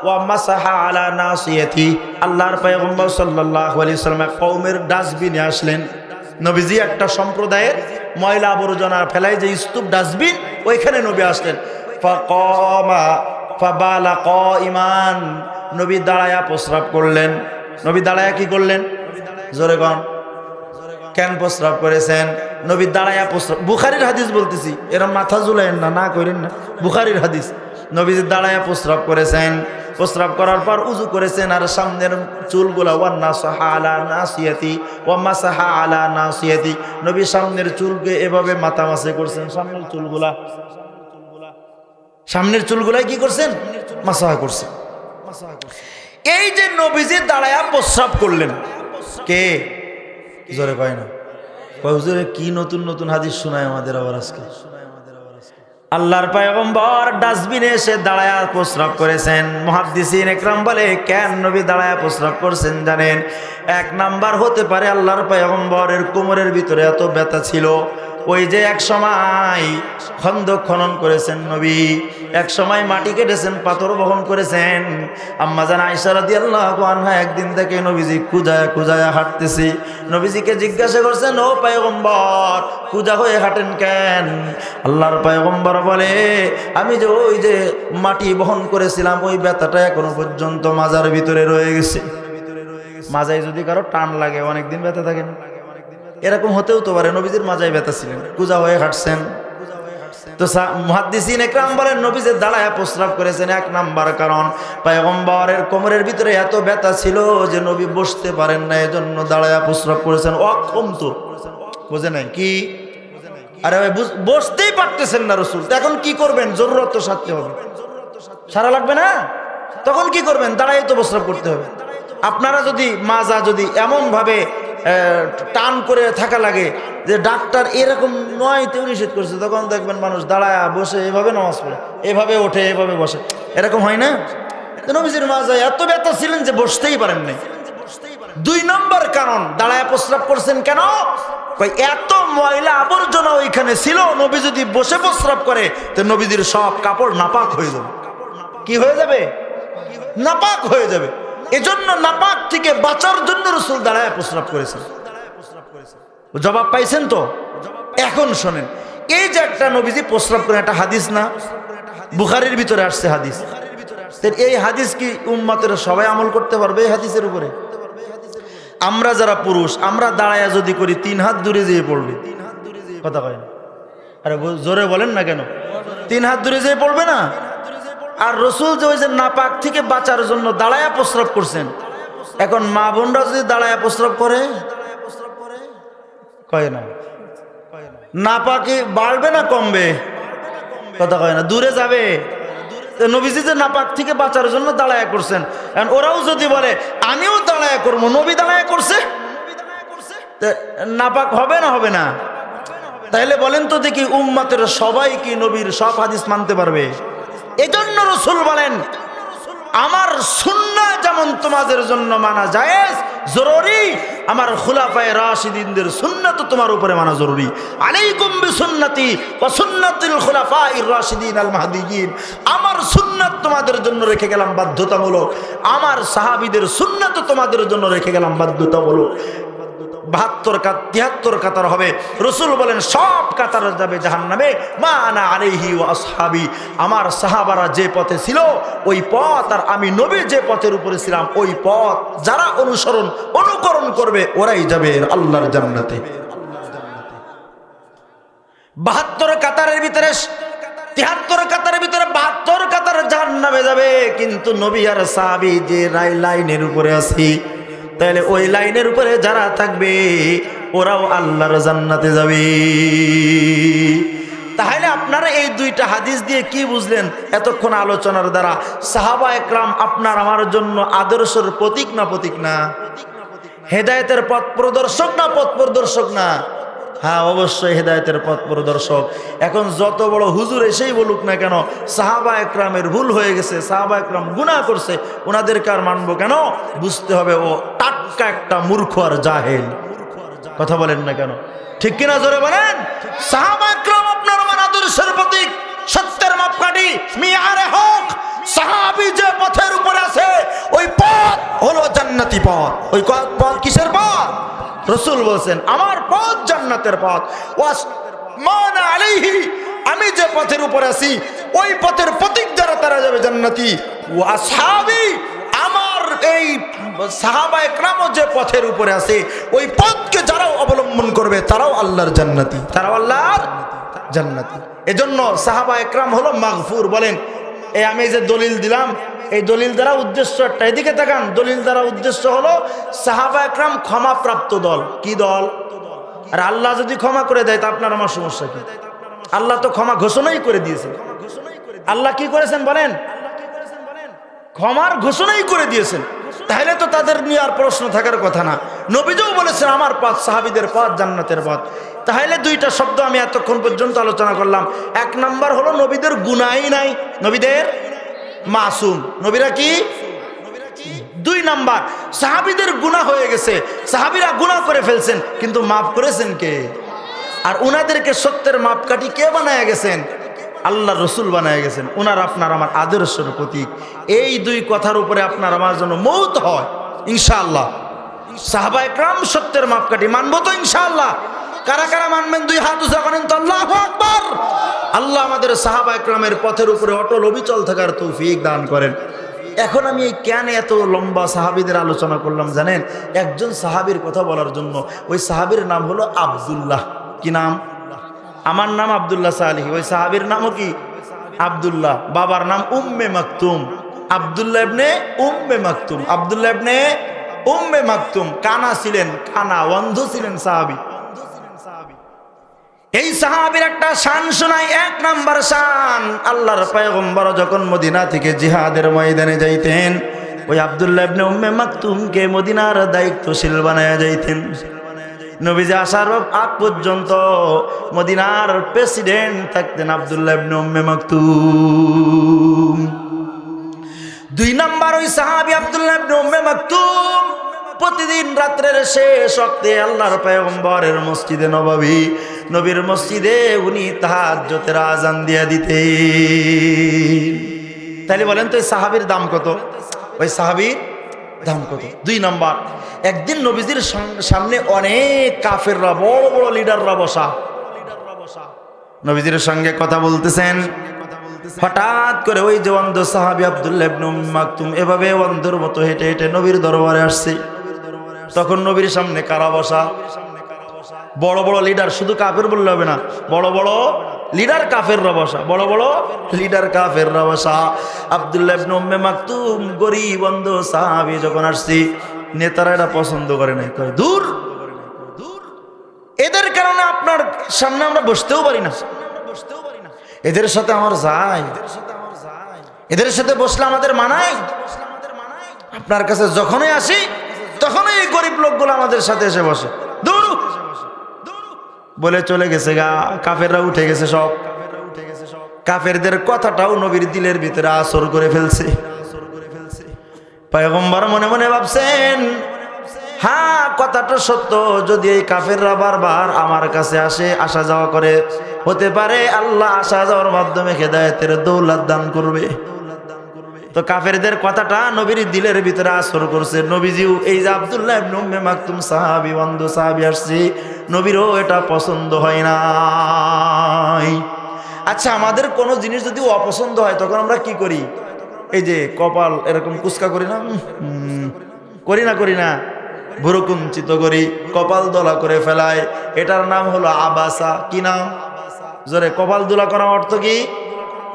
ওয়া মাসাহা আলা নাসিয়াতি। আল্লাহর পয়গম্বর সাল্লাল্লাহু আলাইহি ওয়াসাল্লাম কওমের ডাস্টবিনে আসলেন। নবীজি একটা সম্প্রদায়ের ময়লা আবর্জনা ফেলায় যে স্তূপ ডাস্টবিন, ওইখানে নবী আসলেন। ফাকামা ফাবালা কাইমান, নবী দাঁড়ায়া প্রস্রাব করলেন। নবী দাঁড়ায়া কি করলেন? জোরে কোন, কেন প্রস্রাব করেছেন? নবী দাঁড়ায়া প্রস্রাব, বুখারীর হাদিস বলতেছি, এরকম মাথা ঝুলাইন না, না করেন না, বুখারীর হাদিস। নবীজি দাঁড়ায়া প্রস্রাব করেছেন, প্রস্রাব করার পর উযু করেছেন, আর সামনের চুলগুলা ওয়া নাসাহা আলা নাসিয়াতি ওয়া মাসাহা আলা নাসিয়াতি, নবী সামনের চুলকে এভাবে মাথামাসে করছেন, সামনের চুলগুলাই কি করছেন? মাসাহা করছেন। এই যে নবীজি দাঁড়ায়া প্রস্রাব করলেন, কে? জোরে কয় না, হুজুরে কি নতুন নতুন হাদিস শোনায় আমাদের আবার আজকে। আল্লাহর পয়গম্বর ডাস্টবিনে এসে দাঁড়ায়া প্রস্রাব করেছেন। মুহাদ্দিসিন একরাম বলে, কেন নবী দাঁড়ায়া প্রস্রাব করছেন জানেন? এক নাম্বার হতে পারে আল্লাহর পয়গম্বরের কোমরের ভিতরে এত ব্যথা ছিল, ওই যে এক সময় খন্দক খনন করেছেন নবী, এক সময় মাটি কেটেছেন, পাথর বহন করেছেন। আম্মা জান আয়েশা রাদিয়াল্লাহু আনহা একদিন থেকে নবীজি কুজায়া কুজায়া হাঁটতেছে। নবীজিকে জিজ্ঞাসা করছেন, ও পয়গম্বর, কুজা হয়ে হাঁটেন কেন? আল্লাহর পয়গম্বর বলে, আমি যে ওই যে মাটি বহন করেছিলাম, ওই ব্যথাটা এখনো পর্যন্ত মাজার ভিতরে রয়ে গেছে। মাজায় যদি কারো টান লাগে অনেকদিন ব্যথা থাকে না, এরকম হতেও তো পারে নবীজির মাজায় ব্যথা ছিলেন, কুজা হয়ে হাঁটছেন। তো মুহাদ্দিসিন একরাম বলেন, নবীজি দাঁড়ায়া প্রস্রাব করেছেন এক নাম্বার কারণ পয়গম্বরের কোমরের ভিতরে এত ব্যথা ছিল যে নবী বসতে পারেন না, এজন্য দাঁড়ায়া প্রস্রাব করেছেন। অক্ষম তো বোঝে নাই কি? আরে ভাই বসতেই পারতেছেন না রাসূল, তো এখন কি করবেন? জরুরত তো সারতে হবে, সারা লাগবে না, তখন কি করবেন? দাঁড়াই তো প্রস্রাব করতে হবে। আপনারা যদি মাজা যদি এমন ভাবে টান করে থাকা লাগে যে ডাক্তার এরকম নয়তেও নিষেধ করছে, তখন দেখবেন মানুষ দাঁড়ায় বসে এভাবে নামাজ পড়ে, এভাবে ওঠে, এভাবে বসে, এরকম হয় না? নবীজির মাজায় এত ব্যথা ছিলেন যে বসতেই পারেন নাই। 2 নম্বর কারণ, দাঁড়ায় প্রস্রাব করছেন কেন? এত ময়লা আবর্জনা ওইখানে ছিল, নবী যদি বসে প্রস্রাব করে তো নবীজির সব কাপড় নাপাক হয়ে যাবে। কি হয়ে যাবে? নাপাক হয়ে যাবে। এজন্য নাপাক থেকে বাঁচার জন্য রাসূল দাঁড়ায় প্রস্রাব করেছেন। জবাব পাইছেন তো? এখন শোনেন, এই যে একটা নবীজি প্রস্রাব করে, একটা হাদিস না, বুখারীর ভিতরে আসছে হাদিস। এই হাদিস কি উম্মতের সবাই আমল করতে পারবে এই হাদিসের উপরে? আমরা যারা পুরুষ, আমরা দাঁড়ায়া যদি করি 3 হাত দূরে যেয়ে পড়বে, কথা কয় না? আরে জোরে বলেন না কেন? 3 হাত দূরে যেয়ে পড়বে না? আর রাসূল যে ওই যে নাপাক থেকে বাঁচার জন্য দাঁড়ায়া প্রস্রাব করছেন, এখন মা বোনরা যদি দাঁড়ায়া প্রস্রাব করে, কয় না, নাপাকে বাড়বে না কমবে? কথা কয় না, দূরে যাবে। নবীজি যে নাপাক থেকে বাঁচার জন্য দাঁড়ায়া করছেন, এখন ওরাও যদি বলে আমিও দাঁড়ায়া করবো, নবী দাঁড়ায়া করছে, নাপাক হবে না? হবে না? তাইলে বলেন তো দেখি, উম্মতের সবাই কি নবীর সব হাদিস মানতে পারবে? এজন্য রাসূল বলেন, আমার সুন্নাহ যেমন তোমাদের জন্য মানা জায়েজ জরুরি, আমার খুলাফায়ে রাশিদিনদের সুন্নাত তোমার উপরে মানা জরুরি। আলাইকুম বিসুন্নতি ওয়া সুন্নাতিল খুলাফাইর রাশিদিন আল মাহদিয়িন, আমার সুন্নাত তোমাদের জন্য রেখে গেলাম বাধ্যতামূলক, আমার সাহাবীদের সুন্নাত তোমাদের জন্য রেখে গেলাম বাধ্যতামূলক। 73 কাতার হবে। রাসূল বলেন সব কাতার যাবে জাহান্নামে, মা আনা আলাইহি ওয়া আসহাবি, আমার সাহাবারা যে পথে ছিল ওই পথ, আর আমি নবী যে পথের উপরে ছিলাম ওই পথ যারা অনুকরণ করবে ওরাই যাবে আল্লাহর জান্নাতে। 72 কাতারের ভিতরে 73 কাতারের ভিতরে 72 কাতার জাহান্নামে যাবে, কিন্তু নবী আর সাহাবী যে লাইনের উপরে আছি, তাহলে ওই লাইনের উপরে যারা থাকবে ওরাও আল্লাহর জান্নাতে যাবে। তাহলে আপনারা এই 2টা হাদিস দিয়ে কি বুঝলেন এতক্ষণ আলোচনার দ্বারা? সাহাবা একরাম আপনার আমার জন্য আদর্শের প্রতীক না? প্রতীক না? হেদায়েতের পথ প্রদর্শক না? পথ প্রদর্শক না? হ্যাঁ, অবশ্যই হেদায়েতের পথ প্রদর্শক। এখন যত বড় হুজুর এসেই বলুক না কেন সাহাবা একরামের ভুল হয়ে গেছে, সাহাবা একরাম গুনাহ করছে, ওনাদেরকে আর মানবো কেন? বুঝতে হবে ও টাটকা একটা মূর্খ আর জাহেল। কথা বলেন না কেন? ঠিক কিনা জোরে বলেন? সাহাবা একরাম আপনার আমার আদর্শের প্রতীক, সত্যের মাপকাঠি, মিয়ারে হক। সাহাবী যে পথের উপরে আছে ওই পথ হলো জান্নাতি পথ। ওই পথ কিসের পথ? রাসূল বলেন আমার পথ জান্নাতের পথ। ওয়াস মান আলাইহি, আমি যে পথের উপরে আছি ওই পথের প্রতীক যারা তারা যাবে জান্নাতি। ওয়া আসহাবী, আমার এই সাহাবা একরামও যে পথের উপরে আছে ওই পথকে যারা অবলম্বন করবে তারাও আল্লাহর জান্নাতি, তারাও আল্লাহর জান্নাতি। এজন্য সাহাবা একরাম হলো মাগফুর। বলেন এই আমি যে দলিল দিলাম, এই দলিল দ্বারা উদ্দেশ্য একটা, এদিকে তাকান, দলিল দ্বারা উদ্দেশ্য হলো সাহাবা একরাম ক্ষমাপ্রাপ্ত দল। কি দল? আর আল্লাহ যদি ক্ষমা করে দেয় তা আপনার আমার সমস্যা কি? আল্লাহ তো ক্ষমা ঘোষণাই করে দিয়েছেন। আল্লাহ কি করেছেন বলেন? ক্ষমার ঘোষণাই করে দিয়েছেন। তাহলে তো তাদের নিয়ে আর প্রশ্ন থাকার কথা না। নবীজিও বলেছেন আমার পথ সাহাবীদের পথ জান্নাতের পথ। তাহলে দুইটা শব্দ আমি এতক্ষণ পর্যন্ত আলোচনা করলাম। এক নাম্বার হলো নবীদের গুনাহই নাই, নবীদের মাসুম, নবীরা কি? দুই নাম্বার সাহাবীদের গুনাহ হয়ে গেছে, সাহাবীরা গুনাহ করে ফেলছেন, কিন্তু মাফ করেছেন কে? আর উনাদেরকে সত্যের মাপকাঠি কে বানায় গেছেন? আল্লাহ রসুল বানায় গেছেন। উনার আপনার আমার আদর্শের প্রতীক। এই দুই কথার উপরে আপনার আমার জন্য মৌত হয় ইনশাআল্লাহ। সাহাবা একরাম সত্যের মাপকাঠি, মানবো তো ইনশাআল্লাহ? কারা কারা মানবেন? দুই হাত উঁচা করেন তো আল্লাহু আকবার। আল্লাহ আমাদের সাহাবা একরামের পথের উপরে অটল অবিচল থাকার তৌফিক দান করেন। এখন আমি এই কেন এত লম্বা সাহাবীদের আলোচনা করলাম জানেন? একজন সাহাবীর কথা বলার জন্য। ওই সাহাবীর নাম হলো আব্দুল্লাহ। কি নাম? আমার নাম আব্দুল্লাহ সালেহী, ওই সাহাবীর নামও কি? আব্দুল্লাহ। বাবার নাম উম্মে মাকতুম, আব্দুল্লাহ ইবনে উম্মে মাকতুম। আব্দুল্লাহ ইবনে উম্মে মাকতুম কানা ছিলেন, কানা অন্ধ ছিলেন সাহাবী। এই সাহাবীর একটা শান শোনাই। এক নাম্বার শান, আল্লাহর পয়গম্বর যখন মদিনা থেকে জিহাদের ময়দানে যাইতেন ওই আব্দুল্লাহ ইবনে উম্মে মাকতুমকে মদিনার দায়িত্বশীল বানায়া যাইতেন। নবীজি আসার আগ পর্যন্ত মদিনার প্রেসিডেন্ট থাকতেন আব্দুল্লাহ ইবনে উম্মে মাকতুম। দুই নাম্বার ওই সাহাবী আব্দুল্লাহ ইবনে উম্মে মাকতুম প্রতিদিন রাত্রের শেষ ওয়াক্তে আল্লাহর পয়গম্বরের মসজিদে নববী, নবীর মসজিদে উনি তাহাজ্জুদের আযান দিয়ে দিতেন। তাহলে বলেন তো এই সাহাবীর দাম কত? ওই সাহাবীর দাম কত? দুই নাম্বার, একদিন নবীজির সামনে অনেক কাফেররা, বড় বড় লিডাররা বসা, নবীজির সঙ্গে কথা বলতেছেন। হঠাৎ করে ওই যে অন্ধ সাহাবী আব্দুল্লাহ ইবনে উম্মে মাকতুম এভাবে অন্ধের মতো হেঁটে হেঁটে নবীর দরবারে আসছে। তখন নবীর সামনে কারা বসা? বড় বড় লিডার। শুধু কাফের বললে হবে না, বড় বড় লিডার কাফেররা বসা, বড় বড় লিডার কাফেররা বসা। আব্দুল্লাহ ইবনে উম্মে মাকতুম গরীব অন্ধ সাহাবী যখন আসছে, নেতারা এটা পছন্দ করে নাই, কয় দূর, এদের কারণে আপনার সামনে আমরা বসতেও পারি না, এদের সাথে আমার যায়, এদের সাথে বসলে আমাদের মানায়। আপনার কাছে যখনই আসি তখনই এই গরিব লোকগুলো আমাদের সাথে এসে বসে, দূর বলে চলে গেছে গা। কাফেররা উঠে গেছে সব। কাফেরদের কথাটাও নবীর দিলের ভিতরে আসর করে ফেলছে। পয়গম্বর মনে মনে ভাবছেন, হ্যাঁ কথাটা সত্য, যদি এই কাফেররা বারবার আমার কাছে আসে, আসা যাওয়া করে, হতে পারে আল্লাহ আসা যাওয়ার মাধ্যমে হেদায়েতের দৌলত দান করবে। তো কাফেরদের কথাটা নবীর দিলের ভিতরে আসর করছে। নবীজিও এই যে আব্দুল্লাহ ইবনে উম্মে মাকতুম সাহাবী, অন্ধ সাহাবী আসছে, নবীরও এটা পছন্দ হয় নাই। আচ্ছা, আমাদের কোনো জিনিস যদি অপছন্দ হয় তখন আমরা কি করি? এই যে কপাল এরকম কুচকা করি না, করি না, ভুরু কুঞ্চিত করি, কপাল দোলা করে ফেলায়, এটার নাম হলো আবাসা। কি নাম? জোরে, কপাল দোলা করা অর্থ কি?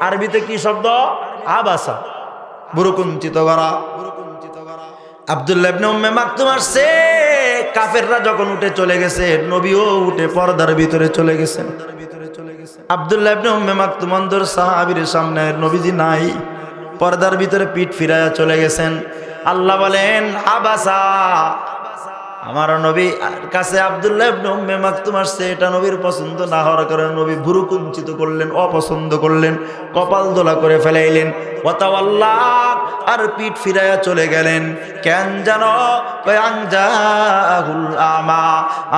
আরবিতে কি শব্দ? আবাসা, ভুরু কুঞ্চিত করা। আব্দুল্লাহ ইবনে উম্মে মাকতুম আসছে, কাফেররা যখন উঠে চলে গেছে, নবীও উঠে পর্দার ভিতরে চলে গেছেন। আব্দুল্লাহ ইবনে উম্মে মাকতুম অন্ধর সাহাবীর সামনে, নবীজি নাই, পর্দার ভিতরে পিঠ ফিরায়া চলে গেছেন। আল্লাহ বলেন আবাসা, আমার নবী কাছে আব্দুল্লাহ ইবনে উম্মে মাকতুম আসছে, এটা নবীর পছন্দ না হওয়ার কারণে নবী ভুরু কুঞ্চিত করলেন, অপছন্দ করলেন, কপাল দোলা করে ফেলাইলেন। ওয়াতাওয়াল্লা, আর পিঠ ফিরাইয়া চলে গেলেন। কেন জানো? আনজাহুল আমা,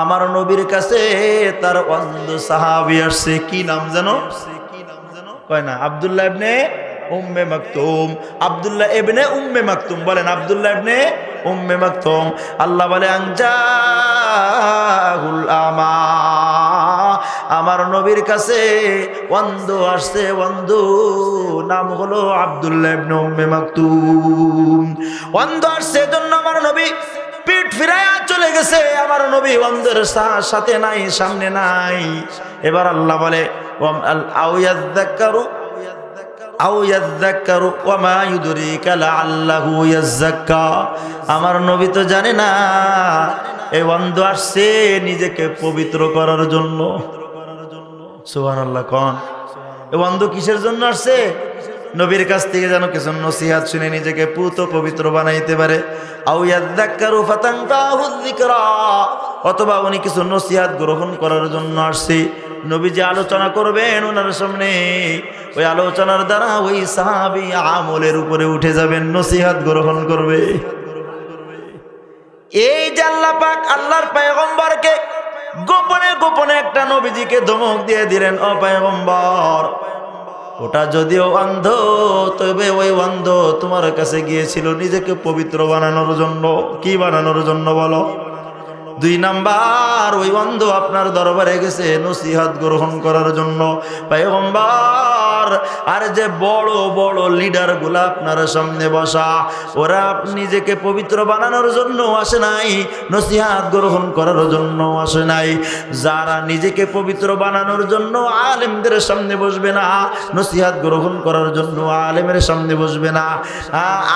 আমার নবীর কাছে তার অন্ধ সাহাবী আসছে। কি নাম জানো? কয় না, আব্দুল্লাহ ইবনে উম্মে মাকতুম। আব্দুল্লাহ ইবনে উম্মে মাকতুম, বলেন আব্দুল্লাহ ইবনে উম্মে মাকতুম। আল্লাহ বলে আনজাহুল আমা, আমার নবীর কাছে অন্ধ আসছে, অন্ধ নাম হলো আব্দুল্লাহ ইবনে উম্মে মাকতুম। অন্ধ আসছে জন্য আমার নবী পিঠ ফিরায়া চলে গেছে। আমার নবী অন্ধের সাথে নাই, সামনে নাই। এবার আল্লাহ বলে আও ইয়াযাক্কারু আও ইয়াযাক্কারু ওয়া মা ইউদরিকা লাআল্লাহু ইয়াযাক্কা। আমার নবী তো জানে না এই অন্ধ আসছে নিজেকে পবিত্র করার জন্য। সুবহানাল্লাহ। কোন এই অন্ধ কিসের জন্য আসছে? নবীর কাছ থেকে যেন কিছু নসিহত শুনে নিজেকে পুত পবিত্র বানাইতে পারে। আও ইয়াযাক্কারু ফাতানফাহুয যিকরা, অথবা উনি কিছু নসিহত গ্রহণ করার জন্য আসছে। নবী যে আলোচনা করবেন ওনার সামনে, ওই আলোচনার দ্বারা ওই সাহাবী আমলের উপরে উঠে যাবেন, নসিহত গ্রহণ করবে। এই যে আল্লাহ পাক আল্লাহর পয়গম্বরকে গোপনে গোপনে একটা নবীজিকে ধমক দিয়ে দিলেন, ও পয়গম্বর, ওটা যদিও অন্ধ, তবে ওই অন্ধ তোমার কাছে গিয়েছিল নিজেকে পবিত্র বানানোর জন্য। কি বানানোর জন্য বলো? 2 নাম্বার, ওই অন্ধ আপনার দরবারে গেছে নসিহত গ্রহণ করার জন্য। পয়গম্বর, আর যে বড় বড় লিডার গুলা আপনার সামনে বসা, ওরা নিজেকে পবিত্র বানানোর জন্য আসে নাই, নসিহত গ্রহণ করার জন্য আসে নাই। যারা নিজেকে পবিত্র বানানোর জন্য আলেমদের সামনে বসবে না, নসিহত গ্রহণ করার জন্য আলেমের সামনে বসবে না,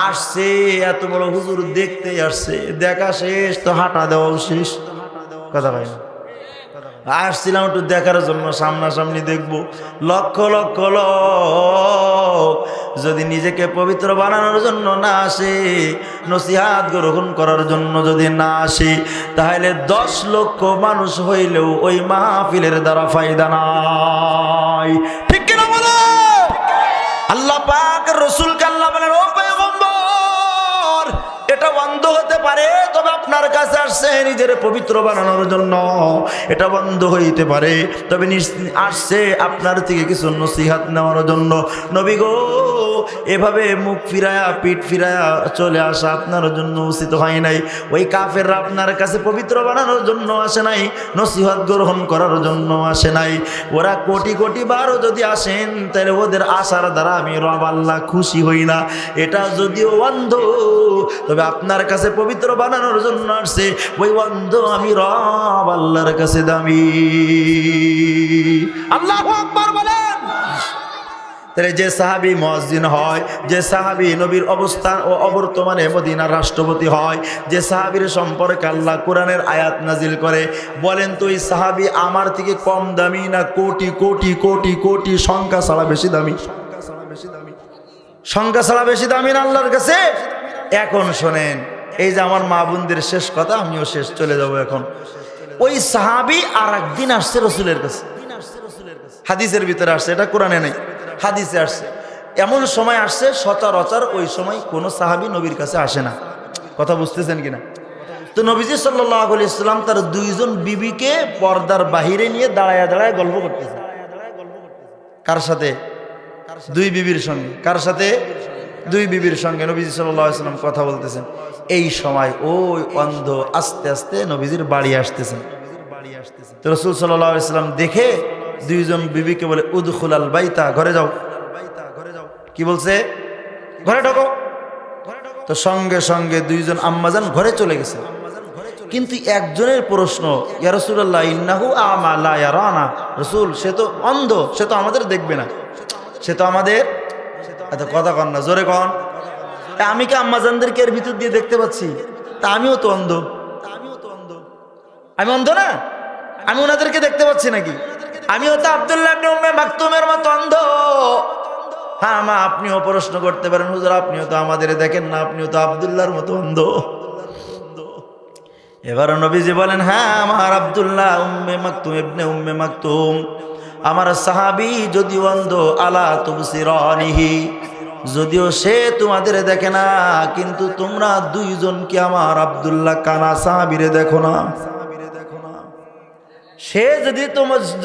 আসছে এত বড় হুজুর দেখতে আসছে, দেখা শেষ তো হাঁটা দেওয়াও শেষ। কথা ভাই না, আসছিলাম একটু দেখার জন্য, সামনাসামনি দেখবো। লক্ষ লক্ষ লোক যদি নিজেকে পবিত্র বানানোর জন্য না আসে, নসিহত গ্রহণ করার জন্য যদি না আসে, তাহলে 10 লক্ষ মানুষ হইলেও ওই মাহফিলের দ্বারা ফায়দা নাই। ঠিক কিনা বলো? আল্লাহ পাক রাসূলকে আল্লাহ বলেন, ও পয়গম্বর, এটা বন্ধ হতে পারে, তবে আপনার কাছে আসছে নিজের পবিত্র বানানোর জন্য। এটা বন্ধ হইতে পারে, তবে আসছে আপনার থেকে কিছু নসিহত নেওয়ার জন্য। নবী গো, এভাবে মুখ ফিরায়া পিঠ ফিরায়া চলে আসা আপনার জন্য উচিত হয় নাই। ওই কাফেররা আপনার কাছে পবিত্র বানানোর জন্য আসে নাই, নসিহত গ্রহণ করার জন্য আসে নাই। ওরা কোটি কোটি বারও যদি আসেন, তাহলে ওদের আশার দ্বারা আমি রব আল্লাহ খুশি হই না। এটা যদিও অন্ধ, তবে আপনার কাছে পবিত্র বানানোর জন্য আসছে। ওই অন্ধ আমি রব আল্লাহর কাছে দামি। আল্লাহু আকবার বলেন। তাহলে যে সাহাবী মুয়াজ্জিন হয়, যে সাহাবী নবীর অবস্থান ও অবর্তমানে মদিনার রাষ্ট্রপতি হয়, যে সাহাবীর সম্পর্কে আল্লাহ কোরআনের আয়াত নাজিল করে, বলেন তো এই সাহাবী আমার থেকে কম দামি না কোটি কোটি কোটি কোটি সংখ্যা ছাড়া বেশি দামি? সংখ্যা ছাড়া বেশি দামি না আল্লাহর কাছে? এখন শোনেন, এই যে আমার মা বোনদের শেষ কথা, আমিও শেষ চলে যাব এখন। ওই সাহাবী আর একদিন আসছে রসুলের কাছে, হাদিসের ভিতরে আসছে, এটা কোরআনে নেই, হাদিসে আসছে। এমন সময় আসছে সচরাচর ওই সময় কোনো সাহাবী নবীর কাছে আসে না। কথা বুঝতেছেন কিনা? তো নবীজি সাল্লাল্লাহু আলাইহি ওয়াসাল্লাম তার 2 জন বিবিকে পর্দার বাহিরে নিয়ে দাঁড়ায় দাঁড়ায় গল্প করতেছে। কার সাথে? 2 বিবির সঙ্গে। কার সাথে? 2 বিবির সঙ্গে নবীজি সাল্লাল্লাহু আলাইহি ওয়াসাল্লাম কথা বলতেছেন। এই সময় ওই অন্ধ আস্তে আস্তে নবীজির বাড়ি আসতেছেন। তো রাসূল সাল্লাল্লাহু আলাইহি ওয়াসাল্লাম দেখে 2 জন বিবিকে বলে, উদখুলাল বাইতা, ঘরে যাও। কি বলছে? ঘরে ঢোকো। তো সঙ্গে সঙ্গে 2 জন আম্মাজান ঘরে চলে গেছে। কিন্তু একজনের প্রশ্ন, ইয়া রাসূলুল্লাহ ইন্নাহু আমা লা ইয়ারানা। রাসূল, সে তো অন্ধ, সে তো আমাদের দেখবে না, সে তো আমাদের, এত কথা কন না, জোরে কন। আমি কি আম্মাজানদেরকে এর ভিতর দিয়ে দেখতে পাচ্ছি? তা আমিও তো অন্ধ, আমি অন্ধ না? আমি ওনাদেরকে দেখতে পাচ্ছি নাকি? আমিও তো আব্দুল্লাহ ইবনে উম্মে মাকতুমের মতো অন্ধ। হ্যাঁ মা, আপনিও প্রশ্ন করতে পারেন, হুজুর আপনিও তো আমাদের দেখেন না, আপনিও তো আব্দুল্লাহর মতো অন্ধ। এবার নবীজি বলেন, হ্যাঁ আমার আব্দুল্লাহ উম্মে মাকতুম ইবনে উম্মে মাকতুম, আমার সাহাবী যদিও অন্ধ, আলা তুবসিরানিহি, যদিও সে তোমাদের দেখে না, কিন্তু তোমরা দুইজন কি আমার আব্দুল্লাহ কানা সাহাবীরে দেখো না? সে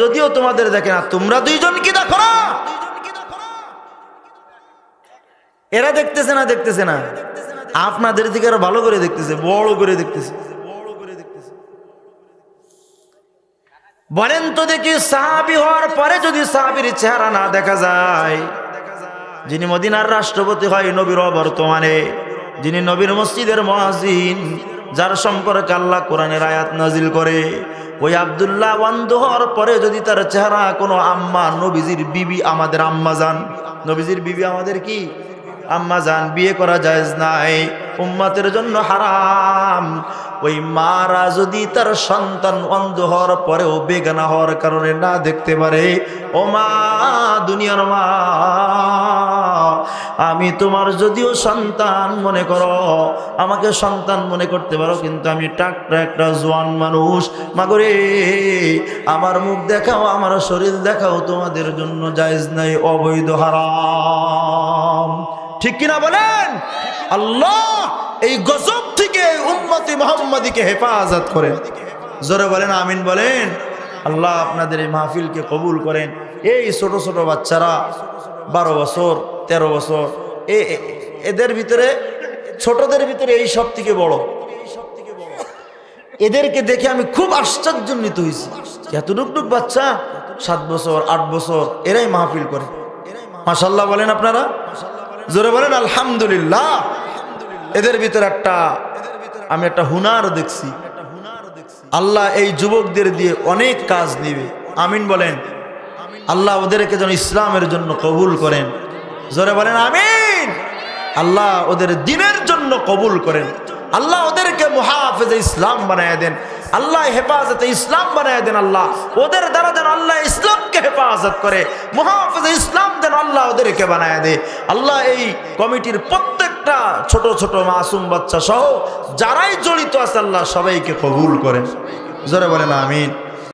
যদিও তোমাদের দেখে না, তোমরা দুইজন কি দেখো না? এরা দেখতেছে না, দেখতেছে না, আপনাদের দিকে আরো ভালো করে দেখতেছে, বড় করে দেখতেছে। বলেন তো দেখি, সাহাবী হওয়ার পরে যদি সাহাবীর চেহারা না দেখা যায়, যিনি মদিনার রাষ্ট্রপতি হয় নবীর বর্তমানে, যিনি নবীর মসজিদের মুয়াজ্জিন, যার সম্পর্কে আল্লাহ কোরআনের আয়াত নাজিল করে, ওই আব্দুল্লাহ অন্ধ হওয়ার পরে যদি তার চেহারা কোনো আম্মা, নবীজির বিবি, আমাদের আম্মা জান, নবীজির বিবি আমাদের কি আম্মা জান, বিয়ে করা জায়েজ নাই, উম্মতের জন্য হারাম। ওই মারা যদি তার সন্তান অন্ধ হওয়ার পরেও বেগানা হওয়ার কারণে না দেখতে পারে, ও মা, দুনিয়ার মা, আমি তোমার যদিও সন্তান মনে করো, আমাকে সন্তান মনে করতে পারো, কিন্তু আমি টাকটা একটা জোয়ান মানুষ, মাগরে আমার মুখ দেখাও, আমার শরীর দেখাও, তোমাদের জন্য জায়েজ নাই, অবৈধ, হারাম। ঠিক কিনা বলেন? আল্লাহ এই গজব থেকে উম্মতি মুহাম্মাদীকে হেফাজত করেন। জোরে বলেন আমিন বলেন। আল্লাহ আপনাদের এই মাহফিলকে কবুল করেন। এই ছোট ছোট বাচ্চারা 12 বছর 13 বছর, এদের ভিতরে, ছোটদের ভিতরে এই সব থেকে বড়, এদেরকে দেখে আমি খুব আশ্চর্যান্বিত হয়েছি। এতটুকটুক বাচ্চা 7 বছর 8 বছর, এরাই মাহফিল করে। মাশাআল্লাহ বলেন আপনারা, জোরে বলেন আলহামদুলিল্লাহ। এদের ভিতরে আমি একটা হুনার দেখছি। আল্লাহ এই যুবকদের দিয়ে অনেক কাজ নিবে। আমিন বলেন। আল্লাহ ওদেরকে যেন ইসলামের জন্য কবুল করেন। জোরে বলেন আমিন। আল্লাহ ওদের দ্বীনের জন্য কবুল করেন। আল্লাহ ওদেরকে মুহাফিজ ইসলাম বানায় দেন। আল্লাহ হেফাজতে ইসলাম বানায় দেন। আল্লাহ ওদের দ্বারা যেন আল্লাহ ইসলামকে হেফাজত করে, মুহাফিজ ইসলাম যেন আল্লাহ ওদেরকে বানায় দেয়। আল্লাহ এই কমিটির প্রত্যেকটা ছোট ছোট মাসুম বাচ্চা সহ যারাই জড়িত আছে, আল্লাহ সবাইকে কবুল করেন। জোরে বলেন আমিন।